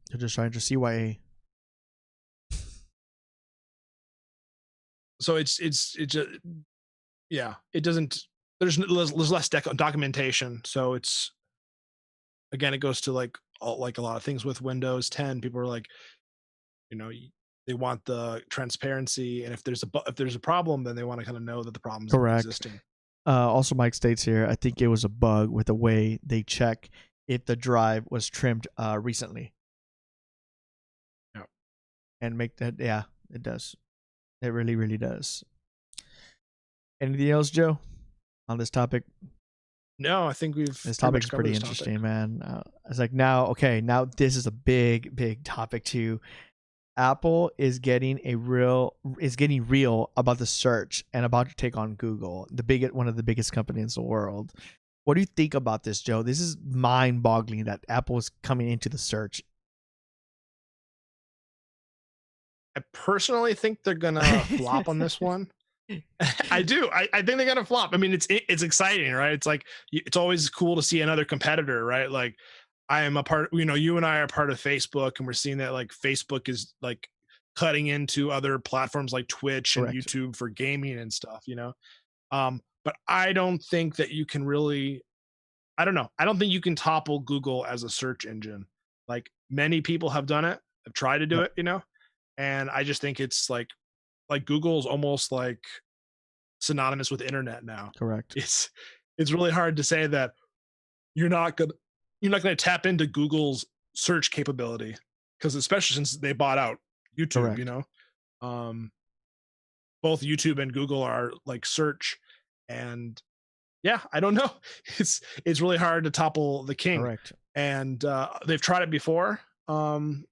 they're just trying to CYA.
So it's just, yeah, it doesn't, there's less documentation. So it's, again, it goes to like a lot of things with Windows 10. People are like, they want the transparency, and if there's a problem, then they want to kind of know that the problem's existing.
Also, Mike states here, I think it was a bug with the way they check if the drive was trimmed recently.
Yeah,
and make that. Yeah, it does. It really, really does. Anything else, Joe, on this topic?
No, I think
this topic is pretty interesting, man. It's like now this is a big topic too. Apple is getting real about the search and about to take on Google, one of the biggest companies in the world. What do you think about this, Joe? This is mind-boggling that Apple is coming into the search.
I personally think they're gonna flop on this one. I do. I think they're gonna flop. I mean, it's exciting, right? It's like it's always cool to see another competitor, right? Like I am a part. You and I are part of Facebook, and we're seeing that like Facebook is like cutting into other platforms like Twitch and YouTube for gaming and stuff. But I don't think that you can really. I don't know. I don't think you can topple Google as a search engine. Like many people have done it, have tried to do it, and I just think it's like Google is almost like synonymous with internet now.
Correct.
It's really hard to say that you're not gonna tap into Google's search capability, because especially since they bought out YouTube. Both YouTube and Google are like search, and yeah, I don't know. It's really hard to topple the king.
Correct.
And they've tried it before, and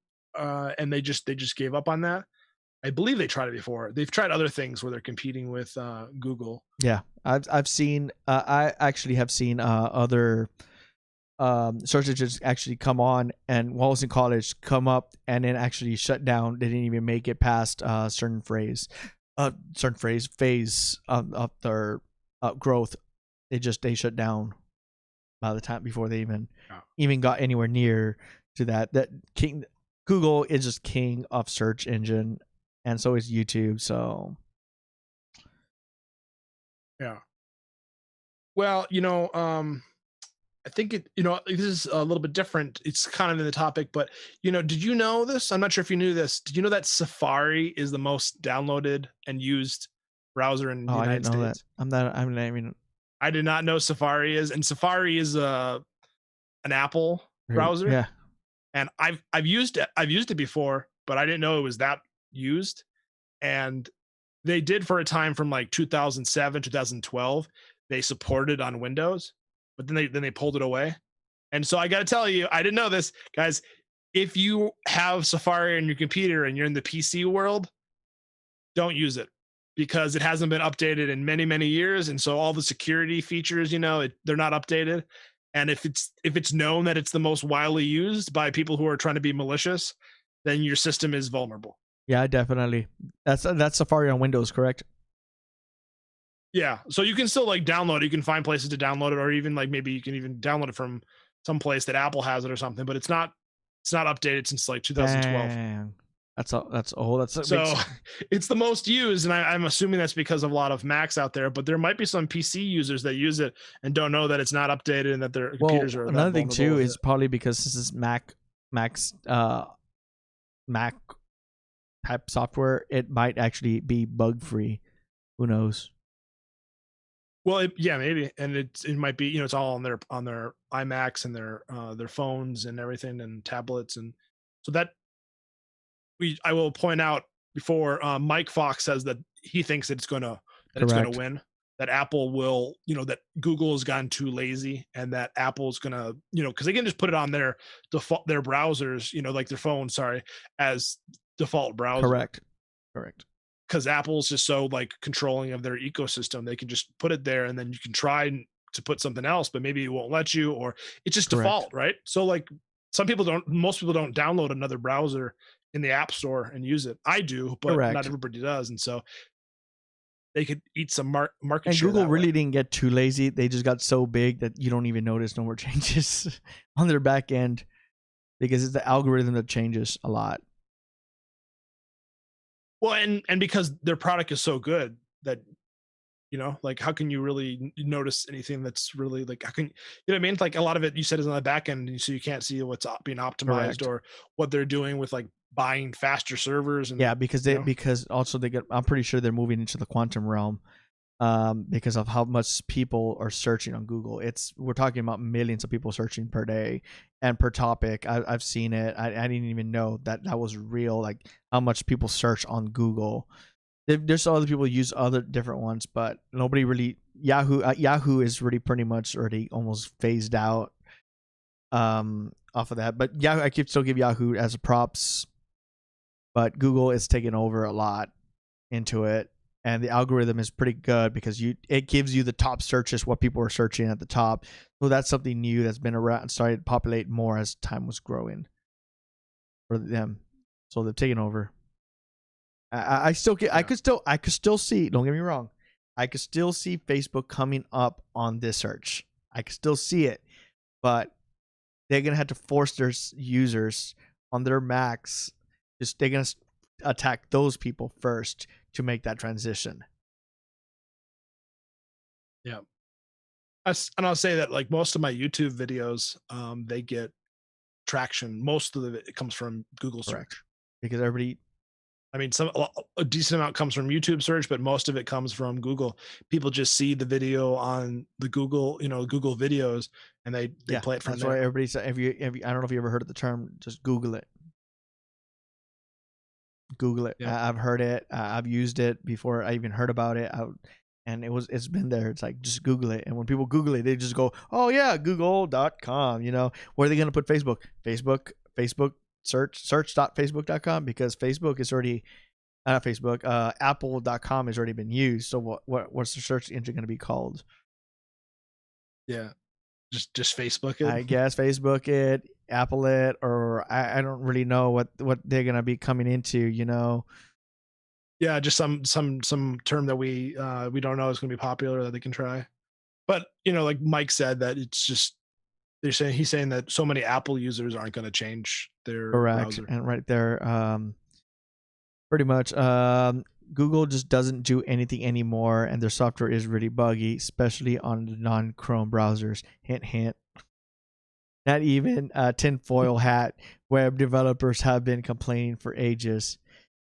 they just gave up on that. I believe they tried it before. They've tried other things where they're competing with Google.
Yeah, I've seen. I actually have seen other search engines actually come on, and while I was in college, come up and then actually shut down. They didn't even make it past certain phase of their growth. They shut down by the time before they even got anywhere near to that. That Google is just king of search engine, and so is YouTube. So
yeah. Well, I think this is a little bit different. It's kind of in the topic, but did you know this? I'm not sure if you knew this. Did you know that Safari is the most downloaded and used browser in the United States?
I didn't know that.
I did not know Safari is, and Safari is an Apple browser.
Yeah.
And I've used it before, but I didn't know it was that used. And they did for a time from like 2007, 2012. They supported on Windows, but then they pulled it away. And so I got to tell you, I didn't know this, guys. If you have Safari on your computer and you're in the PC world, don't use it, because it hasn't been updated in many, many years. And so all the security features, they're not updated. And if it's known that it's the most widely used by people who are trying to be malicious, then your system is vulnerable.
Yeah, definitely. That's Safari on Windows, correct?
Yeah. So you can still like download it. You can find places to download it, or even like maybe you can even download it from some place that Apple has it or something, but it's not updated since like 2012.
Dang. That's all. That's all. That's a big.
So it's the most used, and I'm assuming that's because of a lot of Macs out there. But there might be some PC users that use it and don't know that it's not updated and that their
Well,
computers are that
another thing
vulnerable
too
with
is
it.
probably because this is Mac's Mac type software. It might actually be bug free. Who knows?
Well, yeah, maybe, and it might be, it's all on their iMacs and their phones and everything and tablets, and so that I will point out before Mike Fox says that he thinks it's gonna
Correct.
win, that Apple will, that Google has gotten too lazy, and that Apple's gonna, because they can just put it on their default their browsers, like their phone, sorry, as default browser.
Correct.
Because Apple's just so like controlling of their ecosystem, they can just put it there, and then you can try to put something else, but maybe it won't let you, or it's just
Correct.
default, right? So like most people don't download another browser in the App Store and use it. I do, but
Correct.
not everybody does, and so they could eat some market
And
share.
Google
that
really
way.
didn't get too lazy. They just got so big that you don't even notice no more changes on their back end because it's the algorithm that changes a lot.
Well, and because their product is so good that, like, how can you really notice anything that's really like, how can, what I mean? Like a lot of it you said is on the back end, so you can't see what's being optimized.
Correct.
Or what they're doing with like buying faster servers. And
Yeah, because because also I'm pretty sure they're moving into the quantum realm. Because of how much people are searching on Google. We're talking about millions of people searching per day and per topic. I've seen it. I didn't even know that was real. Like how much people search on Google. There's other people use other different ones, but nobody really. Yahoo is really pretty much already almost phased out. Off of that, but Yahoo, I could still give Yahoo as a props, but Google is taking over a lot into it. And the algorithm is pretty good because it gives you the top searches, what people are searching at the top. So that's something new that's been around and started to populate more as time was growing for them. So they've taken over. I could still see, don't get me wrong, I could still see Facebook coming up on this search. I could still see it, but they're gonna have to force their users on their Macs. They're gonna attack those people first to make that transition.
Yeah. And I'll say that like most of my YouTube videos, they get traction. Most of it comes from Google
Correct.
search.
Because everybody,
I mean, a decent amount comes from YouTube search, but most of it comes from Google. People just see the video on the Google, Google videos, and they play it from
that's
there.
why everybody said, I don't know if you ever heard of the term, just Google it. Google it.
Yeah.
I've heard it. I've used it before I even heard about it. And it's been there. It's like, just Google it. And when people Google it, they just go, oh yeah, google.com. Where are they going to put Facebook? Facebook search.facebook.com, because Facebook is already, not Facebook, apple.com has already been used. So what's the search engine going to be called?
Yeah. Just Facebook it.
I guess Facebook it, Apple it, or I don't really know what they're going to be coming into,
Yeah, just some term that we don't know is going to be popular that they can try. But like Mike said, that it's just he's saying that so many Apple users aren't going to change their browser.
And right there, pretty much, Google just doesn't do anything anymore, and their software is really buggy, especially on the non-Chrome browsers. Hint, hint. Not even a tinfoil hat. Web developers have been complaining for ages.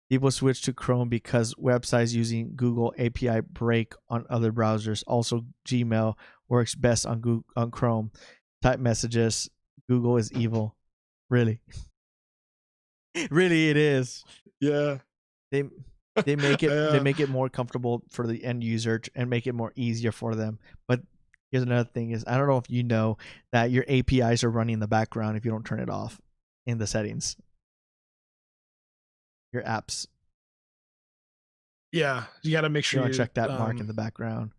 People switch to Chrome because websites using Google API break on other browsers. Also, Gmail works best on Chrome. Type messages. Google is evil. Really. Really, it is.
Yeah.
They make it they make it more comfortable for the end user and make it more easier for them. But here's another thing: is I don't know if you know that your APIs are running in the background if you don't turn it off in the settings. Your apps.
Yeah, you got to make sure
you check that mark in the background.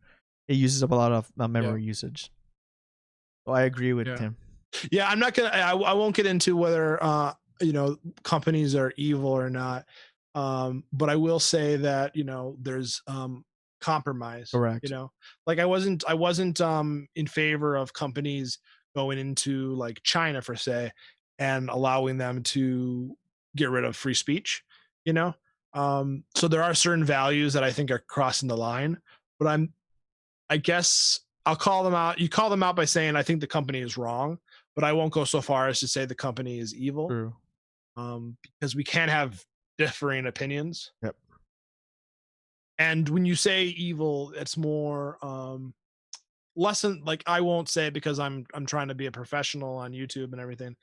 It uses up a lot of memory usage. So I agree with Tim.
Yeah, I'm not gonna. I won't get into whether companies are evil or not. But I will say that there's compromise.
Correct.
Like I wasn't in favor of companies going into like China, for say, and allowing them to get rid of free speech. you know. So there are certain values that I think are crossing the line, but I guess I'll call them out. You call them out by saying I think the company is wrong, but I won't go so far as to say the company is evil,
True.
because we can have differing opinions.
Yep.
And when you say evil, it's more lesson. Like, I won't say it because I'm trying to be a professional on YouTube and everything,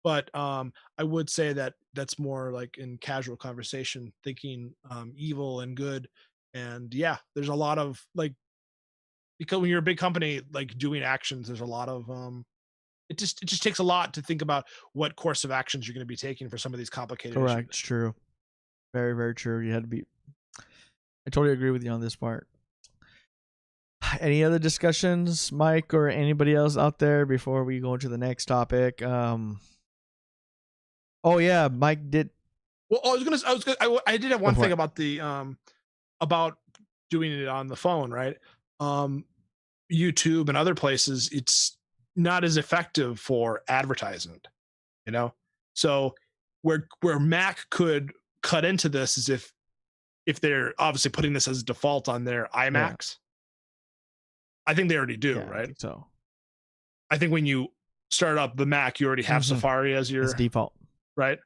but I would say that that's more like in casual conversation, thinking evil and good. And yeah, there's a lot of like, because when you're a big company, like doing actions, there's a lot of it just takes a lot to think about what course of actions you're going to be taking for some of these complicated
Correct.
issues.
True. Very, very true. You had to be. I totally agree with you on this part. Any other discussions, Mike, or anybody else out there before we go into the next topic? Oh yeah, Mike did.
Well, I did have one thing about the about doing it on the phone, right? YouTube and other places, it's not as effective for advertisement, you know. So where Mac could cut into this is if they're obviously putting this as default on their iMacs. I think they already do,
Yeah, I
right?
think so.
I think when you start up the Mac, you already have Safari as your
It's default,
right?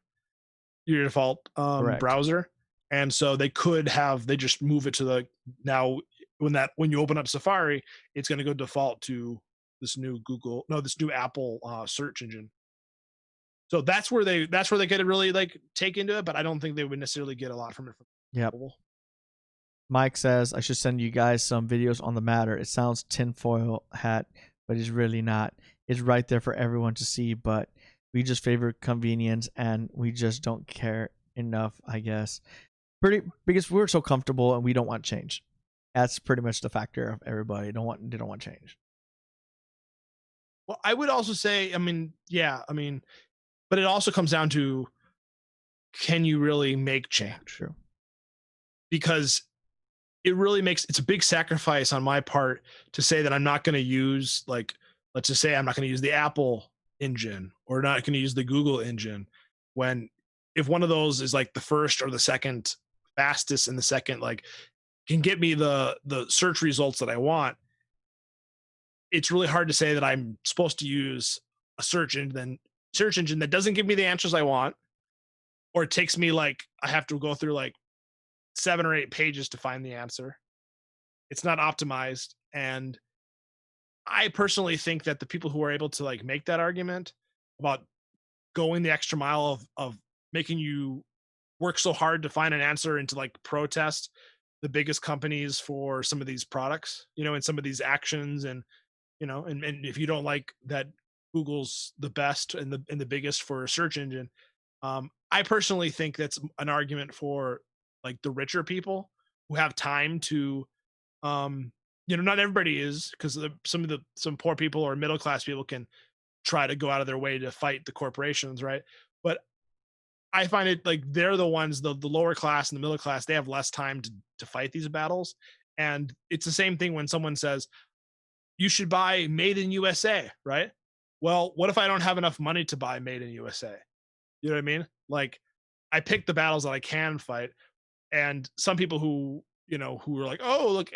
Your default browser. And so they just move it to the now when you open up Safari, it's going to go default to this new Apple search engine. So that's where they could really like take into it, but I don't think they would necessarily get a lot from it.
Yep. Mike says I should send you guys some videos on the matter. It sounds tinfoil hat, but it's really not. It's right there for everyone to see, but we just favor convenience and we just don't care enough, I guess. Because we're so comfortable and we don't want change. That's pretty much the factor of everybody. They don't want change.
Well, I would also say, but it also comes down to, can you really make change?
Yeah, true.
Because it's a big sacrifice on my part to say that I'm not going to use, like, let's just say I'm not going to use the Apple engine or not going to use the Google engine, when if one of those is like the first or the second fastest and the second like can get me the search results that I want, it's really hard to say that I'm supposed to use a search engine that doesn't give me the answers I want, or it takes me like I have to go through like 7 or 8 pages to find the answer. It's not optimized. And I personally think that the people who are able to like make that argument about going the extra mile of making you work so hard to find an answer and to like protest the biggest companies for some of these products, and some of these actions, and and if you don't like that Google's the best and the biggest for a search engine, I personally think that's an argument for like the richer people who have time to, not everybody is, because some poor people or middle class people can try to go out of their way to fight the corporations, right? But I find it like they're the ones, the lower class and the middle class, they have less time to fight these battles. And it's the same thing when someone says, you should buy made in USA, right? Well, what if I don't have enough money to buy made in USA? You know what I mean? Like, I pick the battles that I can fight. And some people who are like, oh, look,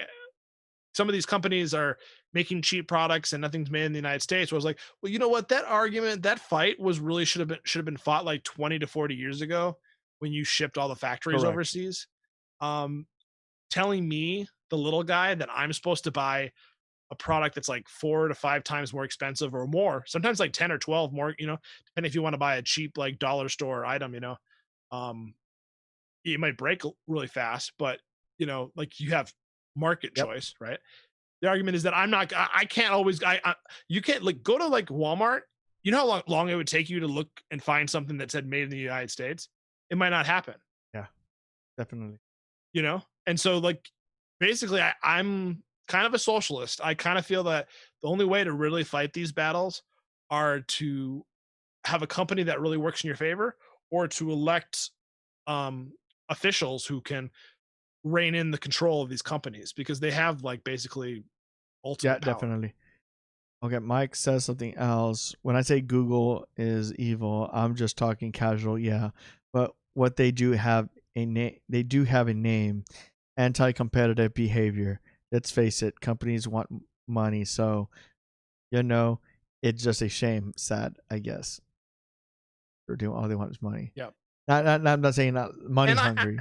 some of these companies are making cheap products and nothing's made in the United States. I was like, well, you know what? That argument, that fight should have been fought like 20 to 40 years ago when you shipped all the factories overseas. Telling me, the little guy, that I'm supposed to buy a product that's like 4 to 5 times more expensive or more, sometimes like 10 or 12 more, depending if you want to buy a cheap like dollar store item, it might break really fast, but like you have market choice, right? The argument is that I can't always, you can't like go to like Walmart. You know how long it would take you to look and find something that said made in the United States? It might not happen.
Yeah, definitely.
And so like, basically I'm kind of a socialist. I kind of feel that the only way to really fight these battles are to have a company that really works in your favor, or to elect officials who can rein in the control of these companies, because they have like basically ultimate power.
Definitely. Okay, Mike says something else. When I say Google is evil, I'm just talking casual, yeah. But what they do have they do have a name. Anti-competitive behavior. Let's face it, companies want money, so it's just a shame, sad, I guess. They're doing all they want is money.
Yeah.
I'm not saying not money hungry.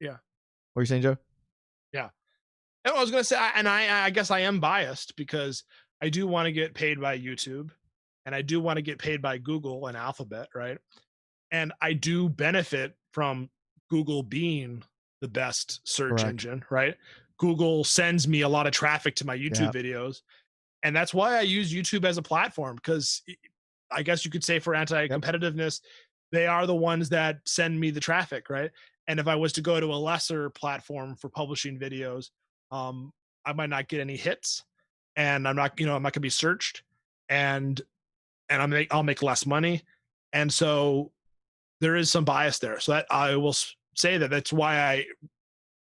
Yeah.
What are you saying, Joe?
Yeah. And I was gonna say, I guess I am biased because I do want to get paid by YouTube, and I do want to get paid by Google and Alphabet, right? And I do benefit from Google being the best search
Correct.
engine, right? Google sends me a lot of traffic to my YouTube videos, and that's why I use YouTube as a platform, because I guess you could say for anti-competitiveness, they are the ones that send me the traffic, right? And if I was to go to a lesser platform for publishing videos, I might not get any hits, and I'm not gonna be searched, and I'll make less money, and so there is some bias there. So that I will say that's why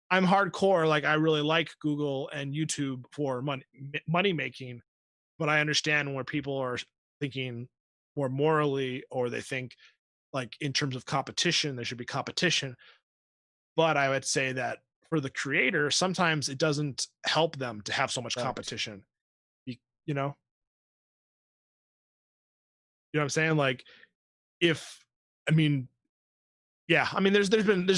I'm hardcore. Like, I really like Google and YouTube for money making, but I understand where people are thinking more morally, or they think like in terms of competition, there should be competition. But I would say that for the creator, sometimes it doesn't help them to have so much competition. You know? You know what I'm saying? Like, there's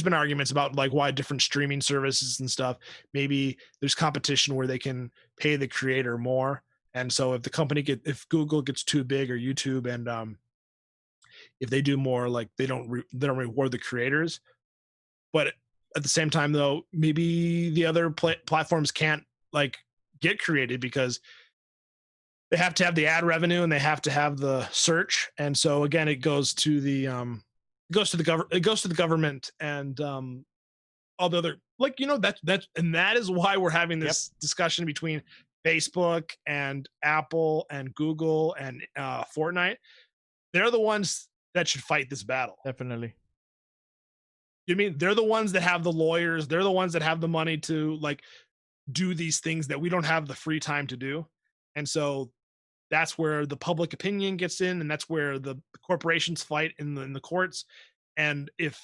been arguments about like why different streaming services and stuff, maybe there's competition where they can pay the creator more. And so if Google gets too big, or YouTube, and if they do more, like they don't reward the creators. But at the same time, though, maybe the other platforms can't like get created because they have to have the ad revenue and they have to have the search. And so again, it goes to the government and all the other, like, that is why we're having this discussion between Facebook and Apple and Google and Fortnite. They're the ones that should fight this battle.
Definitely.
You mean they're the ones that have the lawyers, they're the ones that have the money to like do these things that we don't have the free time to do. And so that's where the public opinion gets in, and that's where the corporations fight in the courts. And if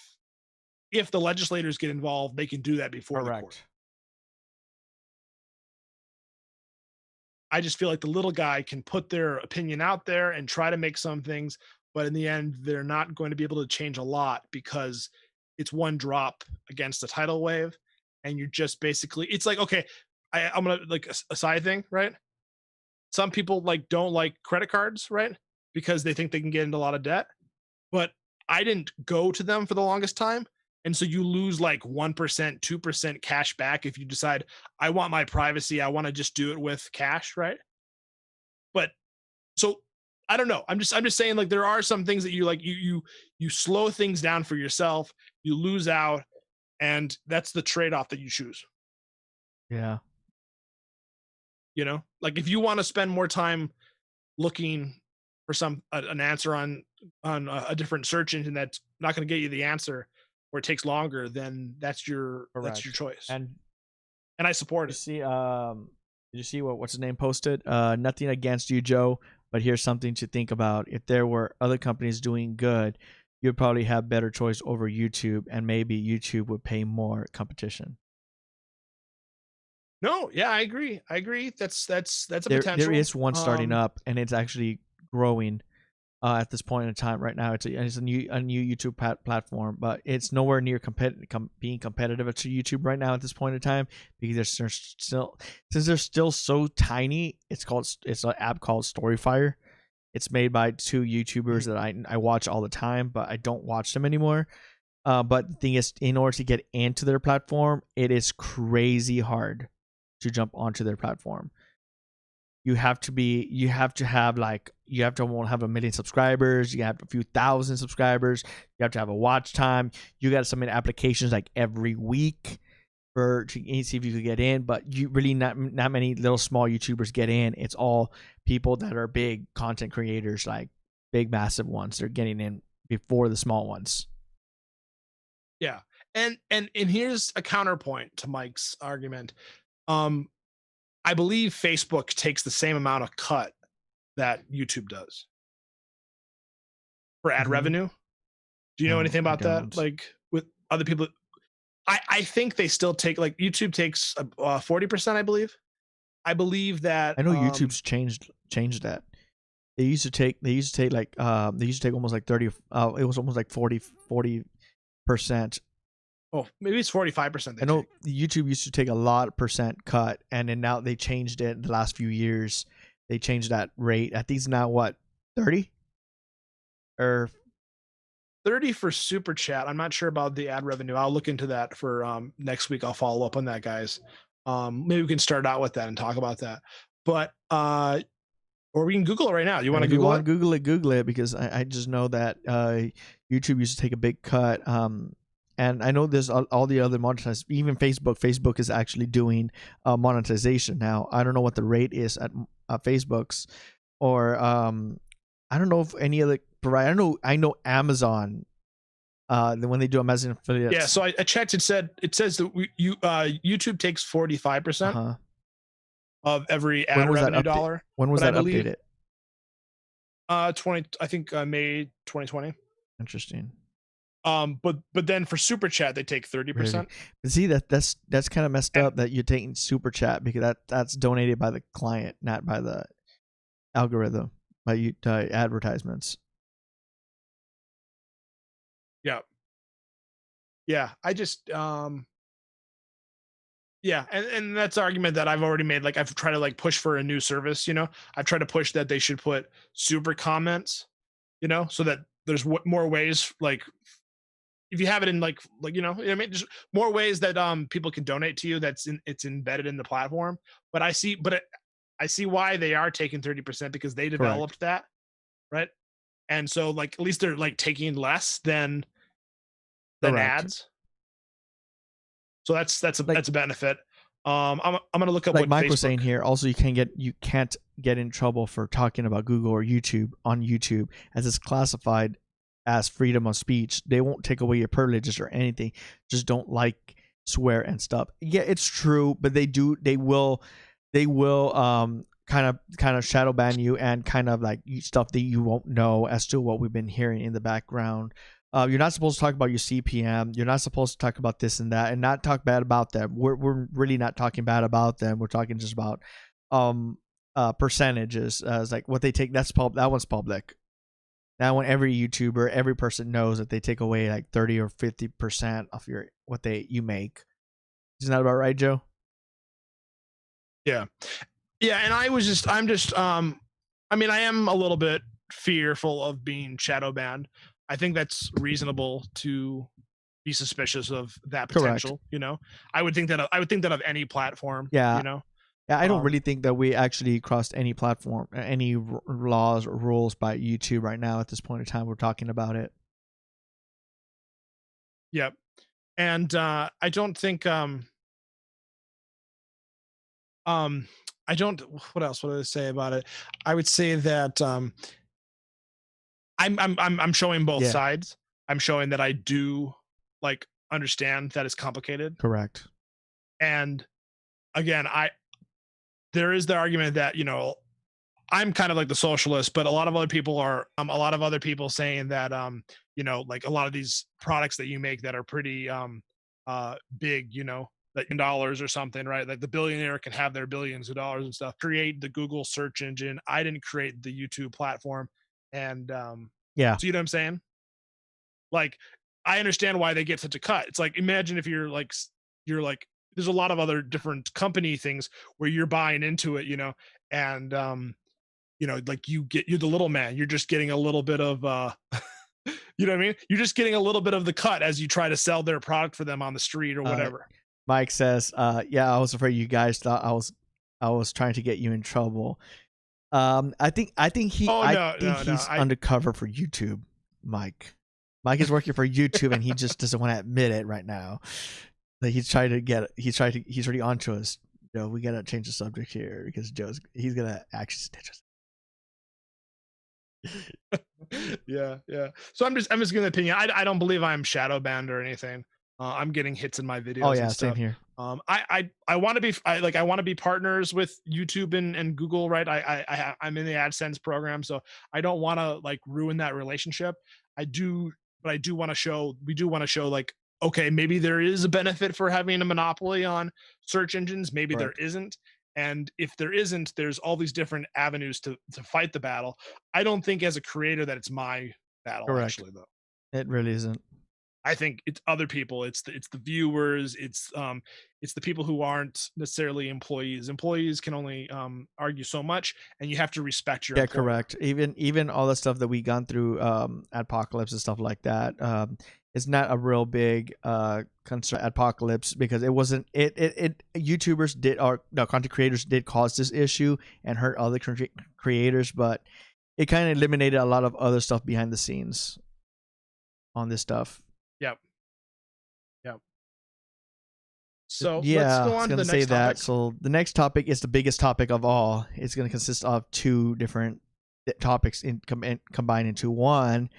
the legislators get involved, they can do that before the court. I just feel like the little guy can put their opinion out there and try to make some things, but in the end, they're not going to be able to change a lot because it's one drop against a tidal wave. And you're just basically, it's like, okay, I'm gonna like a side thing, right? Some people like don't like credit cards, right? Because they think they can get into a lot of debt. But I didn't go to them for the longest time. And so you lose like 1%, 2% cash back if you decide, I want my privacy, I want to just do it with cash, right? But so I don't know. I'm just saying, like, there are some things that you like, you slow things down for yourself, you lose out, and that's the trade-off that you choose.
Yeah.
Like if you want to spend more time looking for an answer on a different search engine that's not going to get you the answer, or it takes longer, then that's your choice. And I support it.
Did you see what's his name posted? Nothing against you, Joe, but here's something to think about. If there were other companies doing good, you'd probably have better choice over YouTube, and maybe YouTube would pay more competition.
No, yeah, I agree. That's a potential.
There is one starting up, and it's actually growing at this point in time. Right now, it's a new YouTube platform, but it's nowhere near being competitive to YouTube right now at this point in time, because they're still so tiny. It's an app called Storyfire. It's made by two YouTubers that I watch all the time, but I don't watch them anymore. But the thing is, in order to get into their platform, it is crazy hard to jump onto their platform. You have to have 1 million subscribers. You have a few thousand subscribers. You have to have a watch time. You got to submit applications like every week to see if you could get in. But you really not many little small YouTubers get in. It's all people that are big content creators, like big massive ones. They're getting in before the small ones.
Yeah, and here's a counterpoint to Mike's argument. I believe Facebook takes the same amount of cut that YouTube does for ad revenue. Do you know anything about that? Like with other people, I think they still take, like, YouTube takes 40%, I believe that
I know YouTube's changed that. They used to take like they used to take almost like 30 it was almost like 40%.
oh, maybe it's 45% they
I know
take.
YouTube used to take a lot of percent cut, and then now they changed it in the last few years. They changed that rate. I think it's now what, 30 or
30 for super chat. I'm not sure about the ad revenue. I'll look into that for next week. I'll follow up on that, guys. Maybe we can start out with that and talk about that. But or we can Google it right now. You want to
if you
Google
want
it?
to Google it because I just know that YouTube used to take a big cut. And I know there's all the other monetized, even Facebook. Facebook is actually doing monetization now. I don't know what the rate is at Facebook's, or I don't know if any other provider. I know Amazon. When they do Amazon affiliates.
Yeah, so I checked. It says that YouTube takes 45% of every ad revenue dollar.
When was that updated?
20, I think May 2020.
Interesting.
But then for super chat they take 30%.
But see, that's kind of messed up that you're taking super chat, because that's donated by the client, not by the algorithm, by advertisements.
Yeah, I just yeah, and that's the argument that I've already made. Like, I've tried to like push for a new service, I've tried to push that they should put super comments, so that there's more ways, like if you have it in like I mean, just more ways that people can donate to you. It's embedded in the platform. But I see why they are taking 30%, because they developed that, right? And so like at least they're like taking less than ads. So that's a benefit. I'm gonna look up
like
what
Mike
Facebook
was saying here. Also, you can't get in trouble for talking about Google or YouTube on YouTube, as it's classified as freedom of speech. They won't take away your privileges or anything. Just don't like, swear and stuff. Yeah, it's true, but they will kind of shadow ban you, and kind of like stuff that you won't know, as to what we've been hearing in the background. You're not supposed to talk about your CPM. You're not supposed to talk about this and that, and not talk bad about them. We're really not talking bad about them. We're talking just about percentages, as like what they take. That one's public. That one, every YouTuber, every person knows that they take away like 30 or 50% of what you make. Isn't that about right, Joe?
Yeah, and I mean, I am a little bit fearful of being shadow banned. I think that's reasonable to be suspicious of that potential.
Correct.
I would think that of any platform.
Yeah. Yeah, I don't really think that we actually crossed any platform, any laws or rules by YouTube right now at this point in time. We're talking about it.
Yep. And I don't think I don't, what else would I say about it? I would say that I'm showing both sides. I'm showing that I do like understand that it's complicated.
Correct.
And again, there is the argument that, I'm kind of like the socialist, but a lot of other people saying that like a lot of these products that you make that are pretty big, like in dollars or something, right? Like the billionaire can have their billions of dollars and stuff. Create the Google search engine. I didn't create the YouTube platform. And
yeah.
so you know what I'm saying? Like, I understand why they get such a cut. It's like, imagine if you're like there's a lot of other different company things where you're buying into it, and like you're the little man. You're just getting a little bit of you know what I mean? You're just getting a little bit of the cut as you try to sell their product for them on the street or whatever.
Mike says, yeah, I was afraid you guys thought I was trying to get you in trouble. I think he's undercover for YouTube, Mike. Mike is working for YouTube, and he just doesn't want to admit it right now. Like he's already onto us. We gotta change the subject here, because he's gonna actually stitch us.
Yeah. So I'm just giving an opinion. I don't believe I'm shadow banned or anything. I'm getting hits in my videos.
Oh yeah,
and stuff.
Same here.
I want to be partners with YouTube and Google, right? I'm in the AdSense program, so I don't want to like ruin that relationship. We do want to show like okay, maybe there is a benefit for having a monopoly on search engines, maybe there
Correct.
isn't. And if there isn't, there's all these different avenues to fight the battle. I don't think as a creator that it's my battle,
Correct.
actually, though.
It really isn't.
I think it's other people. It's the viewers. It's the people who aren't necessarily employees. Employees can only argue so much, and you have to respect your
Yeah,
employer.
correct. Even all the stuff that we gone through, apocalypse and stuff like that, it's not a real big concern apocalypse because it wasn't it YouTubers did or no content creators did cause this issue and hurt other creators, but it kind of eliminated a lot of other stuff behind the scenes on this stuff.
Yep. Yep. So let's
Yeah, I
go
was
on to
gonna
the
say
next
that.
topic.
So the next topic is the biggest topic of all. It's gonna consist of two different topics combined into one.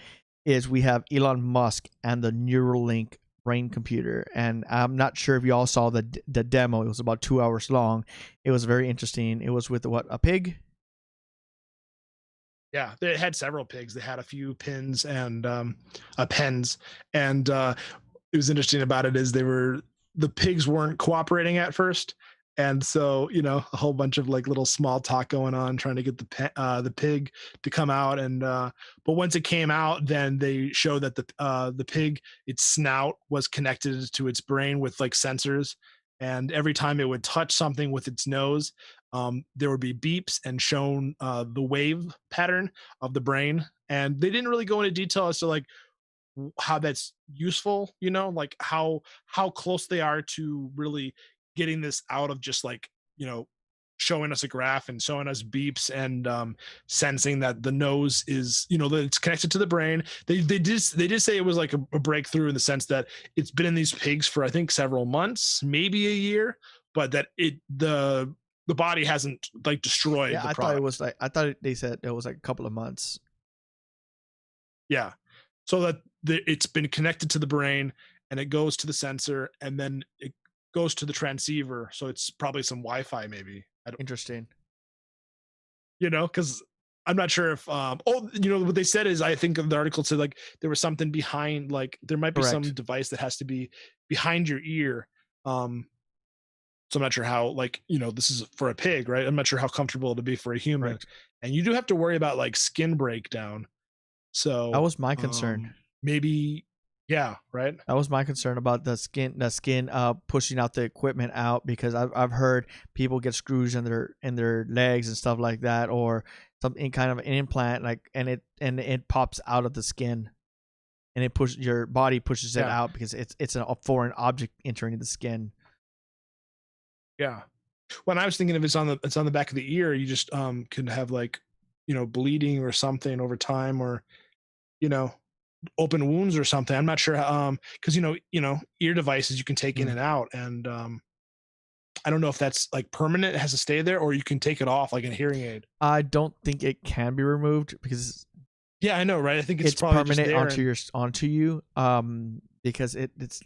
Is we have Elon Musk and the Neuralink brain computer, and I'm not sure if you all saw the demo. It was about 2 hours long. It was very interesting. It was with what, a pig?
Yeah, they had several pigs. They had a few pins and pens, and it was interesting about it is the pigs weren't cooperating at first, and so a whole bunch of like little small talk going on trying to get the pig to come out, and but once it came out, then they showed that the pig, its snout was connected to its brain with like sensors, and every time it would touch something with its nose, there would be beeps and shown the wave pattern of the brain, and they didn't really go into detail as to like how that's useful, like how close they are to really getting this out of just like showing us a graph and showing us beeps and sensing that the nose is that it's connected to the brain. They did say it was like a breakthrough in the sense that it's been in these pigs for I think several months, maybe a year, but that the body hasn't like destroyed
Yeah,
the
I thought it
product.
was like, I thought they said it was like a couple of months.
Yeah. So that it's been connected to the brain and it goes to the sensor and then it goes to the transceiver. So it's probably some Wi-Fi maybe. I don't,
Interesting.
because I'm not sure if what they said is I think the article said like there was something behind, like there might be some
Correct.
device that has to be behind your ear. Um so I'm not sure how, like, this is for a pig, right? I'm not sure how comfortable it'll be for a human.
Correct.
And you do have to worry about like skin breakdown.
That
So
was my concern.
maybe, yeah, right.
That was my concern about the skin pushing out the equipment out, because I've heard people get screws in their legs and stuff like that, or something kind of an implant, like, and it pops out of the skin, and your body pushes it
Yeah,
out because it's a foreign object entering the skin.
yeah. When I was thinking if it's on the back of the ear, you just can have like bleeding or something over time, or you know open wounds or something. I'm not sure because ear devices you can take in
Mm.
and out, and I don't know if that's like permanent, it has to stay there, or you can take it off like a hearing aid.
I don't think it can be removed because
Yeah, I know, right? I think it's
it's
probably just
permanent
there,
onto
and
you, because it's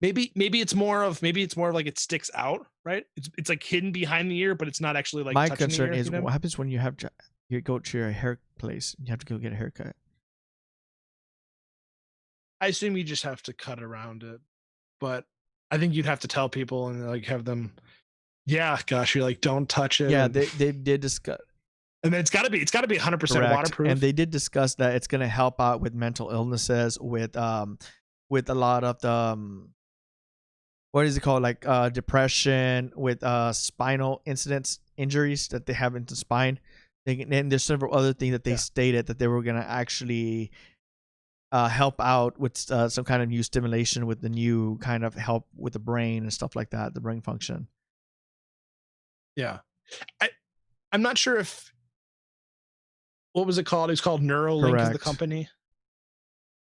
maybe it's more of like it sticks out, right? It's like hidden behind the ear, but it's not actually like
my
touching the
concern
ear.
is what happens when you go to your hair place and you have to go get a haircut.
I assume you just have to cut around it, but I think you'd have to tell people and like have them. Yeah, gosh, you're like don't touch it,
Yeah,
and
they did discuss.
and then it's got to be 100%
Correct. And
waterproof.
they did discuss that it's going to help out with mental illnesses, with a lot of the what is it called, like depression, with spinal injuries that they have in the spine. And there's several other things that they
Yeah,
stated that they were going to actually help out with some kind of new stimulation, with the new kind of help with the brain and stuff like that, the brain function.
yeah. I I'm not sure if what was it called? It's called Neuralink is the
Correct.
company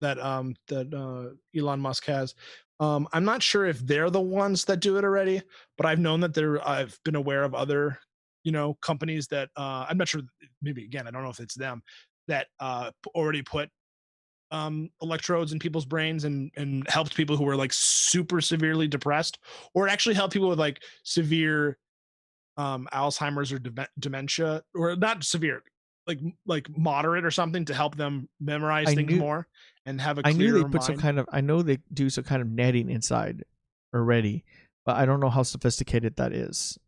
that Elon Musk has. I'm not sure if they're the ones that do it already, but I've known that I've been aware of other, companies that I'm not sure. Maybe again, I don't know if it's them that already put electrodes in people's brains and helped people who were like super severely depressed, or it actually helped people with like severe Alzheimer's or dementia, or not severe, like moderate or something to help them memorize
I
things
knew
more and have a
I knew they
clearer
put some
mind.
kind of I know they do some kind of netting inside already, but I don't know how sophisticated that is.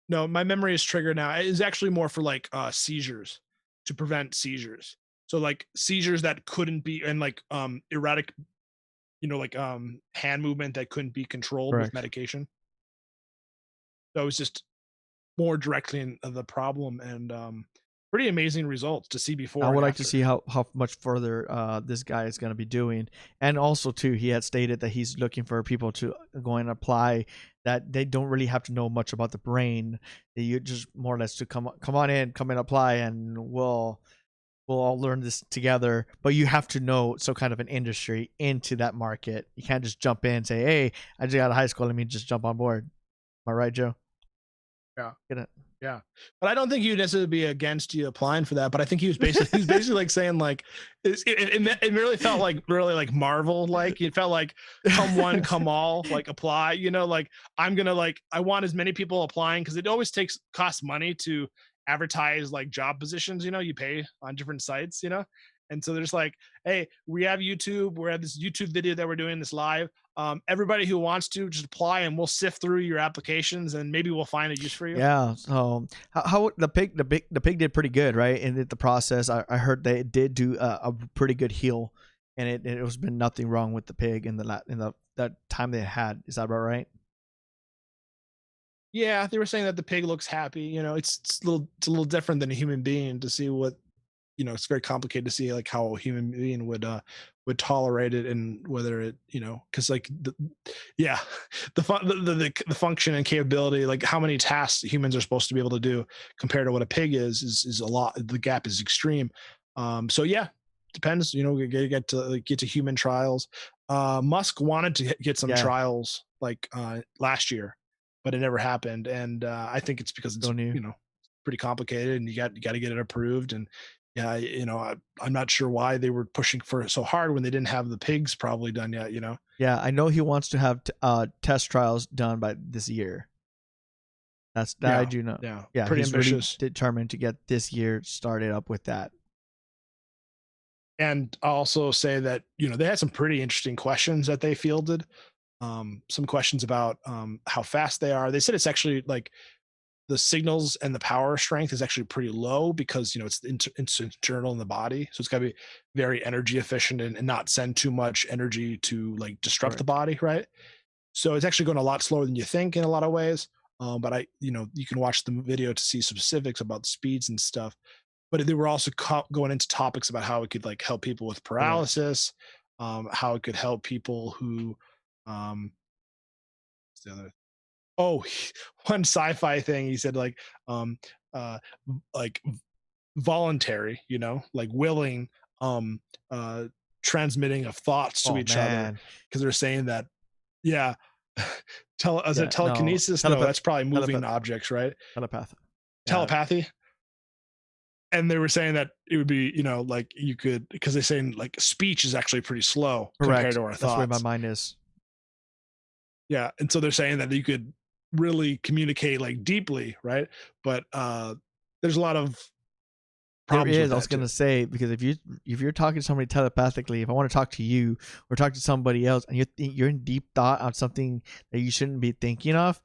No, my memory is triggered now. It's actually more for like seizures, to prevent seizures. So like seizures that couldn't be, and like erratic, like hand movement that couldn't be controlled with
Correct.
medication. So it was just more directly in the problem, and pretty amazing results to see
I
before and
would like to
after.
see how much further this guy is going to be doing, and also too, he had stated that he's looking for people to go and apply that they don't really have to know much about the brain. That you just more or less to come and apply, and we'll all learn this together. But you have to know some kind of an industry into that market. You can't just jump in and say, "Hey, I just got out of high school. Let me just jump on board." Am I right, Joe?
Yeah.
Get it?
Yeah, but I don't think you'd necessarily be against you applying for that. But I think he was basically like saying like it really felt like really like Marvel like. It felt like come one come all, like apply. Like I'm gonna like I want as many people applying, because it always costs money to advertise like job positions. You pay on different sites. And so they're just like, hey, we have YouTube. We have this YouTube video that we're doing this live. Everybody who wants to just apply, and we'll sift through your applications, and maybe we'll find a use for you.
Yeah. So how the pig did pretty good, right? In the process, I heard they did do a pretty good heal, and it was been nothing wrong with the pig in the that time they had. Is that about right?
Yeah, they were saying that the pig looks happy. It's a little different than a human being to see what. It's very complicated to see like how a human being would tolerate it, and whether it, because like yeah, the function and capability, like how many tasks humans are supposed to be able to do compared to what a pig is a lot. The gap is extreme. So yeah, depends. We get to human trials. Musk wanted to get some
Yeah.
trials like last year, but it never happened, and I think it's because it's
Still new.
pretty complicated, and you got to get it approved. And yeah, I'm not sure why they were pushing for it so hard when they didn't have the pigs probably done yet.
Yeah, I know he wants to have test trials done by this year. That I
Yeah,
do know.
yeah,
Yeah,
pretty
he's really
ambitious.
determined to get this year started up with that.
And I'll also say that they had some pretty interesting questions that they fielded. Some questions about how fast they are. They said it's actually like the signals and the power strength is actually pretty low, because it's internal in the body, so it's got to be very energy efficient, and not send too much energy to like disrupt the
Correct.
body, right? So it's actually going a lot slower than you think in a lot of ways. But you can watch the video to see specifics about the speeds and stuff. But they were also going into topics about how it could like help people with
Correct.
paralysis, how it could help people who, what's the other? Oh, one sci-fi thing he said, like, uh, like voluntary, like willing, um, uh, transmitting of thoughts to
Oh
each other,
man.
because they're saying that, yeah, is it
Yeah. No.
telekinesis? No, that's probably moving
Telepath.
objects, right?
Telepath. Yeah.
Telepathy. And they were saying that it would be, like you could, because they're saying like speech is actually pretty slow compared
Correct.
to our
That's where my
thoughts.
mind is.
Yeah. And so they're saying that you could really communicate like deeply, right? But there's a lot of
There
problems with
is. I was
that
gonna
too.
say, because if you're talking to somebody telepathically, if I want to talk to you or talk to somebody else, and you're in deep thought on something that you shouldn't be thinking of,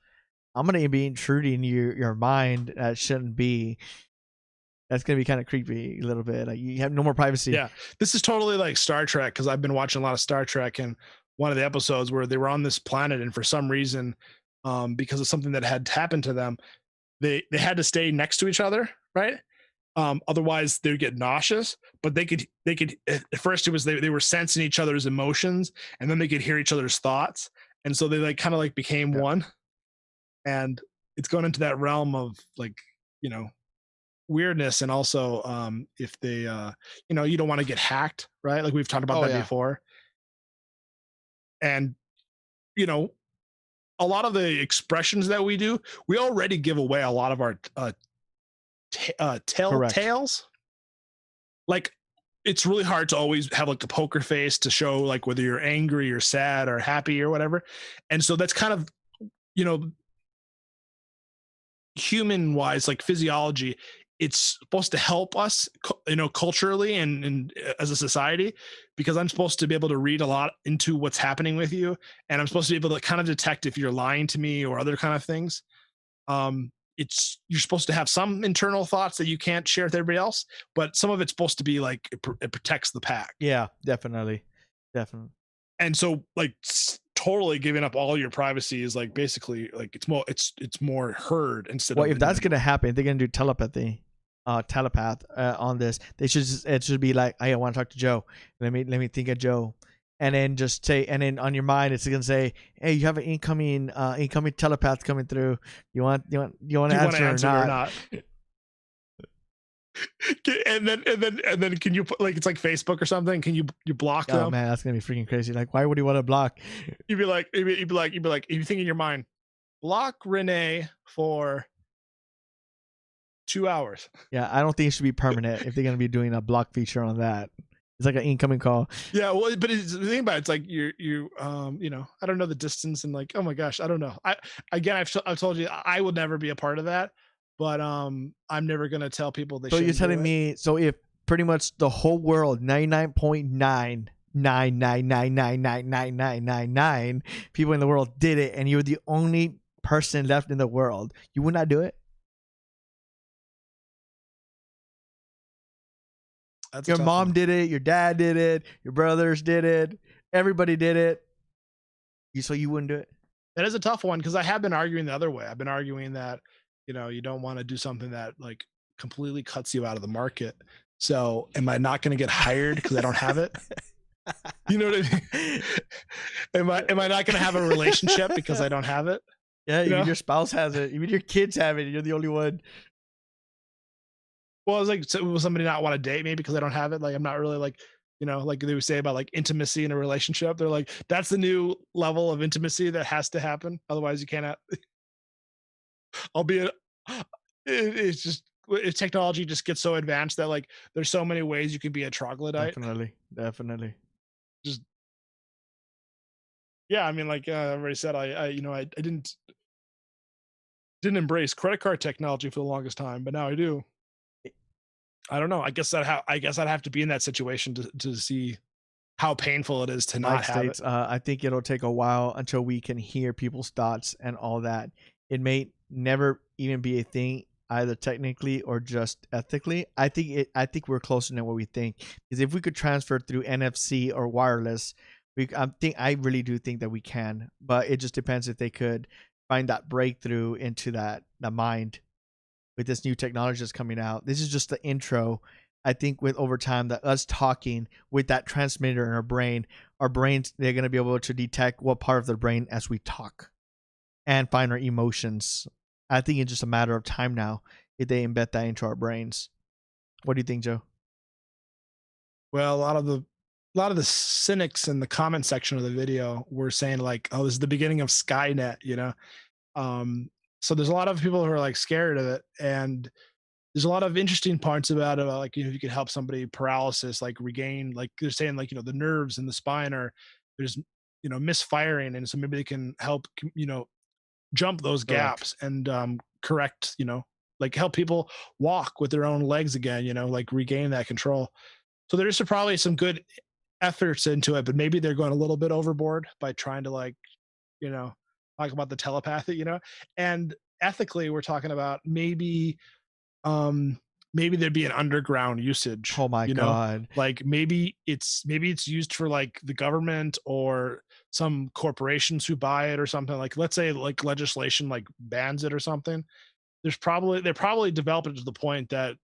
I'm gonna be intruding your mind that shouldn't be. That's gonna be kind of creepy a little bit. Like you have no more privacy.
Yeah. This is totally like Star Trek, because I've been watching a lot of Star Trek, and one of the episodes where they were on this planet, and for some reason, because of something that had happened to them, they had to stay next to each other, right? Otherwise they would get nauseous. But they could at first it was they were sensing each other's emotions, and then they could hear each other's thoughts, and so they like kind of like became
Yeah.
one. And it's going into that realm of like, you know weirdness. And also if they you don't want to get hacked, right? Like we've talked about
Oh
that
yeah.
before. And you know a lot of the expressions that we do, we already give away a lot of our
Correct.
telltales. Like it's really hard to always have like the poker face to show like whether you're angry or sad or happy or whatever. And so that's kind of, you know human wise, like physiology, it's supposed to help us, culturally and as a society, because I'm supposed to be able to read a lot into what's happening with you, and I'm supposed to be able to kind of detect if you're lying to me or other kind of things. It's you're supposed to have some internal thoughts that you can't share with everybody else, but some of it's supposed to be like it protects the pack.
Yeah, definitely. Definitely.
And so like totally giving up all your privacy is like basically like it's more herd instead
Well,
of
if that's
individual.
gonna happen, if they're gonna do telepathy, telepath on this. They should it should be like, hey, I want to talk to Joe. Let me think of Joe, and then just say, and then on your mind, it's gonna say, hey, you have an incoming telepath coming through. You want to answer or not?
And then can you put like it's like Facebook or something? Can you block
Oh
them?
man, that's gonna be freaking crazy. Like, why would you want to block?
You'd be like, if you think in your mind, block Renee for 2 hours.
Yeah, I don't think it should be permanent if they're gonna be doing a block feature on that. It's like an incoming call.
Yeah, well, but the thing about it's like I don't know the distance and like, oh my gosh, I don't know. I've told you I will never be a part of that, but I'm never gonna tell people they.
So you're
shouldn't do
telling
it.
me, so if pretty much the whole world, 99.999999999 people in the world did it, and you're the only person left in the world, you would not do it?
That's a
Your
tough
mom
one.
did it, your dad did it, your brothers did it, everybody did it. So you wouldn't do it?
That is a tough one because I have been arguing the other way. I've been arguing that you don't want to do something that like completely cuts you out of the market. So am I not going to get hired because I don't have it? You know what I mean? Am I not going to have a relationship because I don't have it?
Yeah,
You
even
know?
your spouse has it, even your kids have it. You're the only one.
Well, it's like, so will somebody not want to date me because I don't have it? Like, I'm not really like, like they would say about like intimacy in a relationship. They're like, that's the new level of intimacy that has to happen. Otherwise, you cannot. Albeit, it's just technology just gets so advanced that like there's so many ways you can be a troglodyte.
Definitely.
Just yeah, I mean, like I already said, I didn't embrace credit card technology for the longest time, but now I do. I don't know. I guess I'd have to be in that situation to see how painful it is to
Mike
not have it.
states, I think it'll take a while until we can hear people's thoughts and all that. It may never even be a thing, either technically or just ethically. I think we're closer than what we think. Because if we could transfer through NFC or wireless, I really do think that we can. But it just depends if they could find that breakthrough into the mind with this new technology that's coming out. This is just the intro. I think with over time, that us talking with that transmitter in our brains, they're going to be able to detect what part of the brain as we talk and find our emotions. I think it's just a matter of time now if they embed that into our brains. What do you think, Joe?
Well, a lot of the cynics in the comment section of the video were saying like, "Oh, this is the beginning of Skynet," So there's a lot of people who are like scared of it, and there's a lot of interesting parts about it. Like, if you could help somebody paralysis, like regain, like they're saying, like the nerves in the spine are there's misfiring, and so maybe they can help jump those
Correct.
gaps and correct, like help people walk with their own legs again, like regain that control. So there's probably some good efforts into it, but maybe they're going a little bit overboard by trying to like, you know, talk about the telepathy, and ethically we're talking about um maybe there'd be an underground usage,
Oh my God.
like maybe it's used for like the government or some corporations who buy it or something. Like let's say like legislation like bans it or something. They're probably developed it to the point that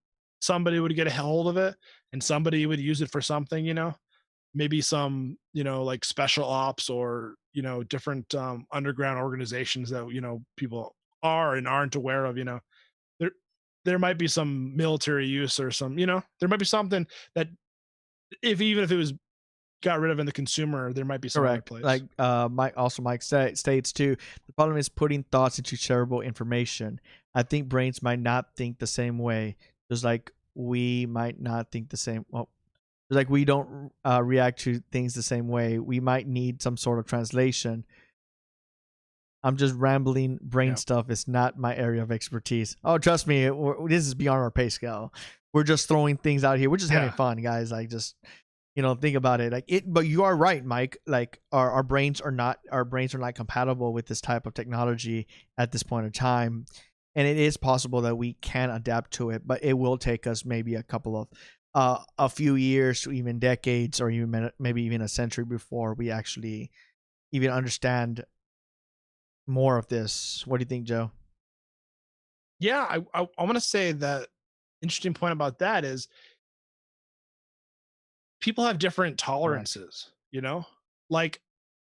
somebody would get a hold of it and somebody would use it for something, maybe some like special ops or different underground organizations that people are and aren't aware of. There there might be some military use or some, there might be something that even if it was got rid of in the consumer, there might be some other
Correct.
place.
Like Mike states too, the problem is putting thoughts into shareable information. I think brains might not think the same way, just like we might not think the same. Well, just like we don't react to things the same way. We might need some sort of translation. I'm just rambling. Brain
Yeah.
stuff is not my area of expertise. Oh, trust me, this is beyond our pay scale. We're just throwing things out here. We're just having fun, guys. Like, just, think about it. Like it, but you are right, Mike. Like our brains are not compatible with this type of technology at this point in time, and it is possible that we can adapt to it, but it will take us maybe a few years to even decades, or even maybe even a century before we actually even understand more of this. What do you think, Joe?
Yeah, I want to say that interesting point about that is people have different
Correct.
tolerances, like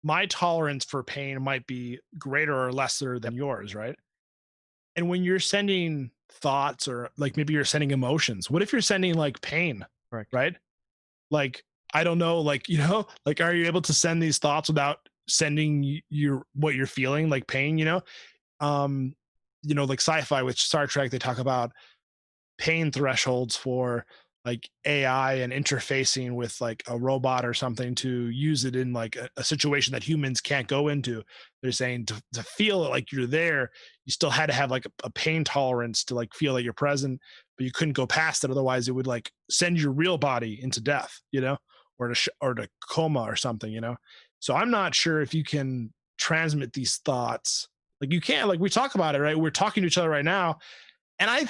my tolerance for pain might be greater or lesser than yours, right? And when you're sending thoughts, or like maybe you're sending emotions, what if you're sending like pain,
Correct.
right? Like, I don't know, like, like, are you able to send these thoughts without sending your what you're feeling, like pain, um like sci-fi with Star Trek, they talk about pain thresholds for like AI and interfacing with like a robot or something to use it in like a situation that humans can't go into. They're saying to feel it like you're there, you still had to have like a pain tolerance to like feel that you're present, but you couldn't go past it. Otherwise, it would like send your real body into death, or to coma or something, So I'm not sure if you can transmit these thoughts. Like you can't, like we talk about it, right? We're talking to each other right now, and I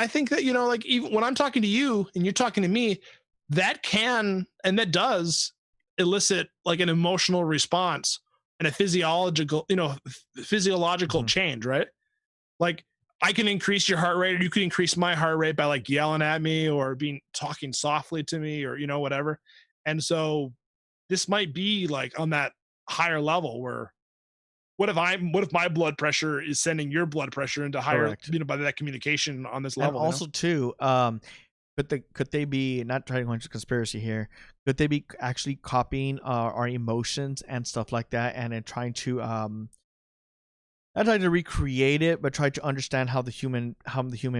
think that, like even when I'm talking to you and you're talking to me, that can and that does elicit like an emotional response and a physiological
Mhm.
change, right? Like I can increase your heart rate, or you can increase my heart rate by like yelling at me or being talking softly to me, or whatever. And so this might be like on that higher level where what if my blood pressure is sending your blood pressure into higher,
Correct.
by that communication on this
And
level,
also too, could they be, not trying to go into conspiracy here? Could they be actually copying our emotions and stuff like that, and then trying to not trying to recreate it, but try to understand how the human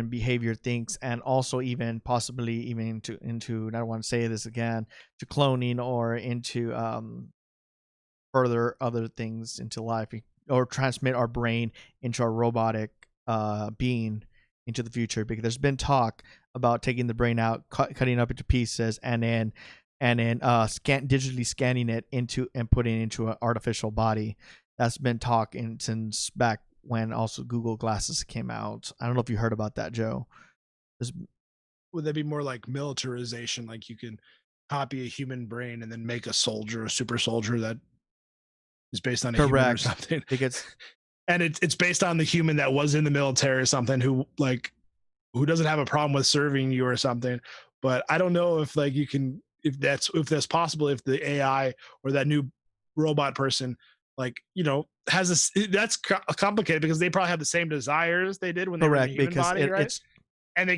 behavior thinks, and also even possibly even into I don't want to say this again, to cloning, or into further other things into life, or transmit our brain into a robotic being into the future, because there's been talk about taking the brain out, cutting it up into pieces, and then digitally scanning it into and putting it into an artificial body. That's been talk since back when also Google Glasses came out. I don't know if you heard about that, Joe. There's-
would that be more like militarization? Like you can copy a human brain and then make a soldier, a super soldier that is based on a human or
Correct,
something.
because
And it's based on the human that was in the military or something, who doesn't have a problem with serving you or something. But I don't know if like you can, if that's possible, if the AI or that new robot person, like, has this, that's complicated because they probably have the same desires they did when they were in the
correct,
human
because
body, right?
it's
And they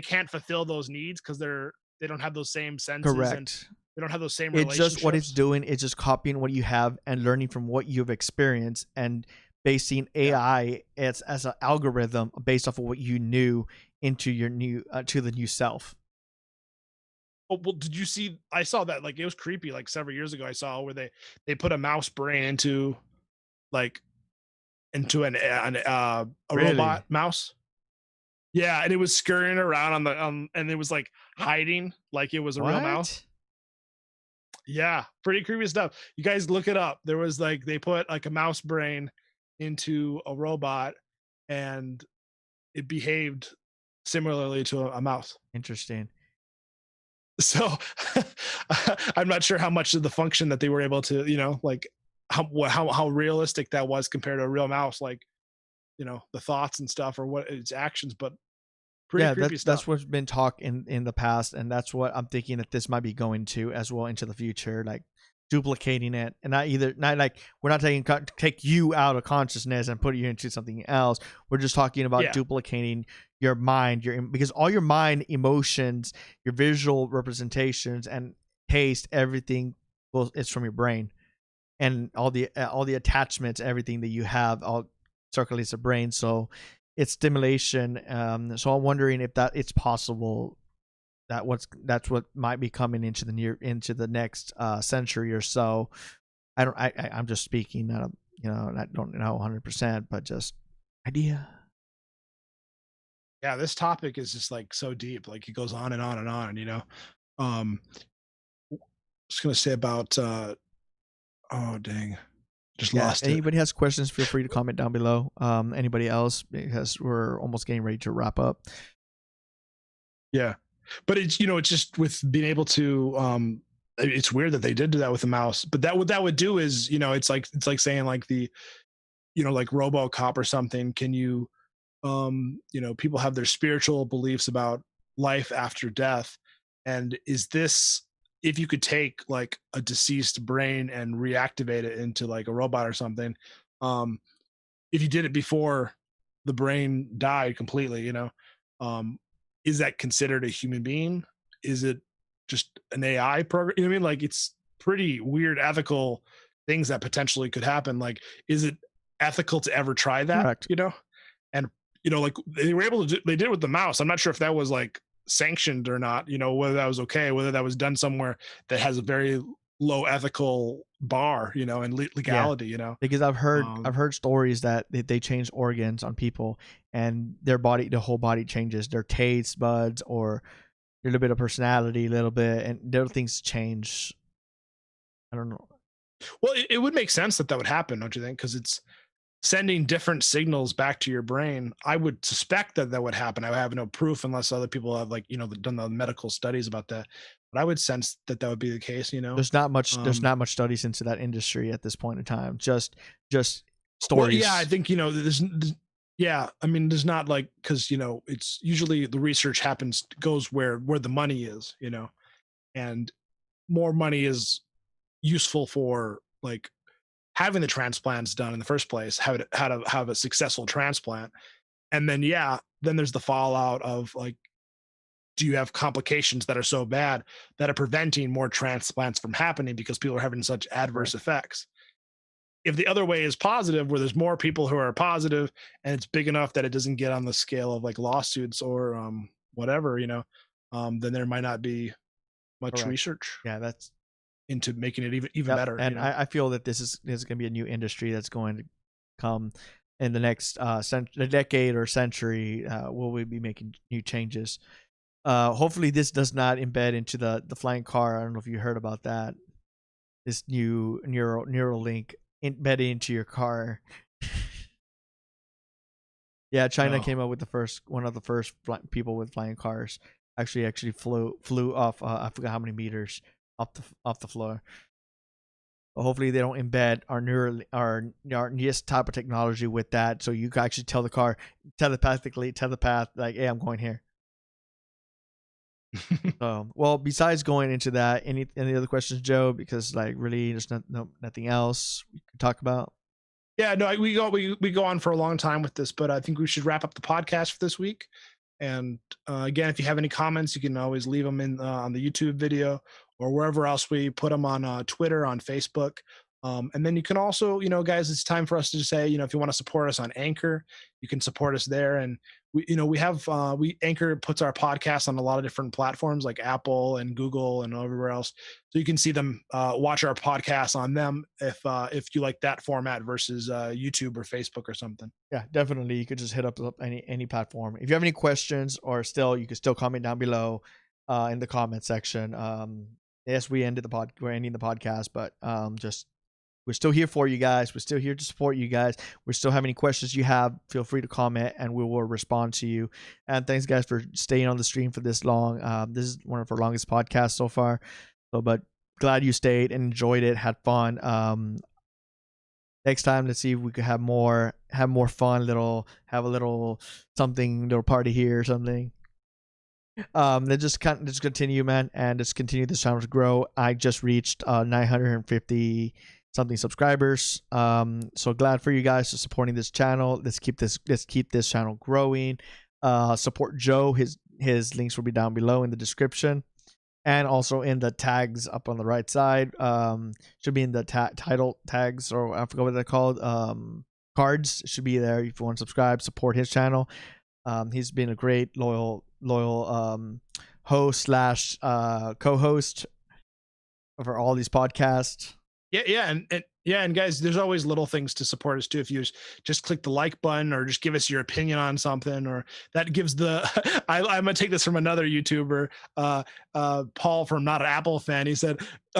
can't fulfill those needs because they don't have those same senses, and
correct.
they don't have those same
It's just what it's
relationships.
doing. It's just copying what you have and learning from what you've experienced, and basing
Yeah.
AI as an algorithm based off of what you knew into your new to the new self.
Oh, well, did you see? I saw that, like, it was creepy. Like several years ago, I saw where they put a mouse brain into like a robot
Really?
mouse. Yeah, and it was scurrying around and it was like hiding like it was a real mouse.
What?
Yeah, pretty creepy stuff. You guys look it up. There was like they put like a mouse brain into a robot, and it behaved similarly to a mouse.
Interesting.
So I'm not sure how much of the function that they were able to, like how realistic that was compared to a real mouse, like, the thoughts and stuff or what its actions, but pretty
Yeah,
creepy
that's
stuff.
what's been talk in the past, and that's what I'm thinking that this might be going to as well into the future, like duplicating it, and not like we're not take you out of consciousness and put you into something else. We're just talking about
Yeah.
duplicating your mind, because all your mind emotions, your visual representations, and taste, everything, well, it's from your brain, and all the attachments, everything that you have, all circulates the brain. So it's stimulation. So I'm wondering if that it's possible that that's what might be coming into the next century or so. I'm just speaking, I don't know 100%, but just idea.
Yeah, this topic is just like so deep. Like it goes on and on and on. Um, just gonna say about. Oh dang, just
Yeah, if
lost it.
anybody has questions, feel free to comment down below. Anybody else, because we're almost getting ready to wrap up.
Yeah, but it's it's just with being able to. It's weird that they did do that with the mouse, but what that would do is it's like saying like the like RoboCop or something. Can you people have their spiritual beliefs about life after death, and is this if you could take like a deceased brain and reactivate it into like a robot or something, if you did it before the brain died completely, is that considered a human being? Is it just an AI program? You know what I mean? Like it's pretty weird ethical things that potentially could happen. Like, is it ethical to ever try that?
Correct.
And like they were able to they did it with the mouse. I'm not sure if that was like sanctioned or not, whether that was okay, whether that was done somewhere that has a very low ethical bar, and legality,
Because I've heard stories that they change organs on people and the whole body changes, their taste buds or a little bit of personality, a little bit, and their things change. I don't know.
Well, it would make sense that would happen, don't you think? Because it's sending different signals back to your brain. I would suspect that would happen. I have no proof unless other people have done the medical studies about that. But I would sense that would be the case.
There's not much studies into that industry at this point in time. Just stories.
Well, yeah, I think there's I mean, there's not like because it's usually the research goes where the money is, and more money is useful for like having the transplants done in the first place, how to have a successful transplant. And then, then there's the fallout of like, do you have complications that are so bad that are preventing more transplants from happening because people are having such adverse effects? If the other way is positive, where there's more people who are positive and it's big enough that it doesn't get on the scale of like lawsuits or whatever, then there might not be much research.
Yeah, that's
into making it even better.
And I feel that this is going to be a new industry that's going to come in the next decade or century. Will we be making new changes? Hopefully, this does not embed into the flying car. I don't know if you heard about that. This new Neuralink embedded into your car. Yeah, China came up with one of the first people with flying cars. Actually flew off. I forgot how many meters off the floor. But hopefully they don't embed our this type of technology with that, so you can actually tell the car telepathically, like, hey, I'm going here. So, well, besides going into that, any other questions, Joe? Because like really, there's nothing else we could talk about.
Yeah, no, we go on for a long time with this, but I think we should wrap up the podcast for this week. And again, if you have any comments, you can always leave them in on the YouTube video or wherever else we put them on Twitter, on Facebook. And then you can also, guys, it's time for us to say, if you want to support us on Anchor, you can support us there. And Anchor puts our podcast on a lot of different platforms like Apple and Google and everywhere else. So you can see them, watch our podcasts on them if you like that format versus YouTube or Facebook or something.
Yeah, definitely. You could just hit up any platform. If you have any questions or you can still comment down below in the comment section. Yes, we're ending the podcast, but we're still here for you guys. We're still here to support you guys. We still have any questions you have, feel free to comment and we will respond to you. And thanks guys for staying on the stream for this long. This is one of our longest podcasts so far. But glad you stayed and enjoyed it, had fun. Next time, let's see if we could have more fun, have a little party here or something. Let's just continue, man, and just continue this channel to grow. I just reached 950 something subscribers. So glad for you guys for supporting this channel. Let's keep this channel growing. Support Joe. His links will be down below in the description and also in the tags up on the right side. Should be in the title tags, or I forgot what they're called. Cards should be there if you want to subscribe, support his channel. He's been a great loyal host / co-host for all these podcasts.
Yeah, and Yeah, and guys, there's always little things to support us too. If you just click the like button or just give us your opinion on something, or that gives the I'm gonna take this from another YouTuber, Paul from Not an Apple Fan. He said,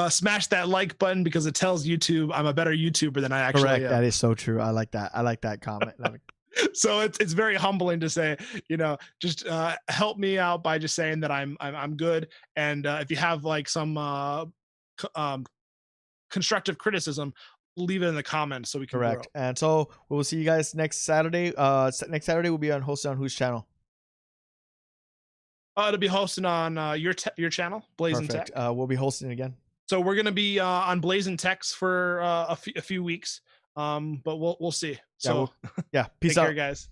smash that like button because it tells YouTube I'm a better YouTuber than I actually
Correct.
am.
That is so true. I like that. I like that comment.
So it's very humbling to say, just help me out by just saying that I'm good. And if you have like some constructive criticism, leave it in the comments so we can
Correct.
grow.
And so we will see you guys next Saturday. Next Saturday we'll be hosted on whose channel?
It'll be hosting on your channel, Blazin Tech.
Perfect. We'll be hosting again.
So we're gonna be on Blazin Techs for a few weeks, but we'll see. So
yeah, peace
take
out,
care, guys.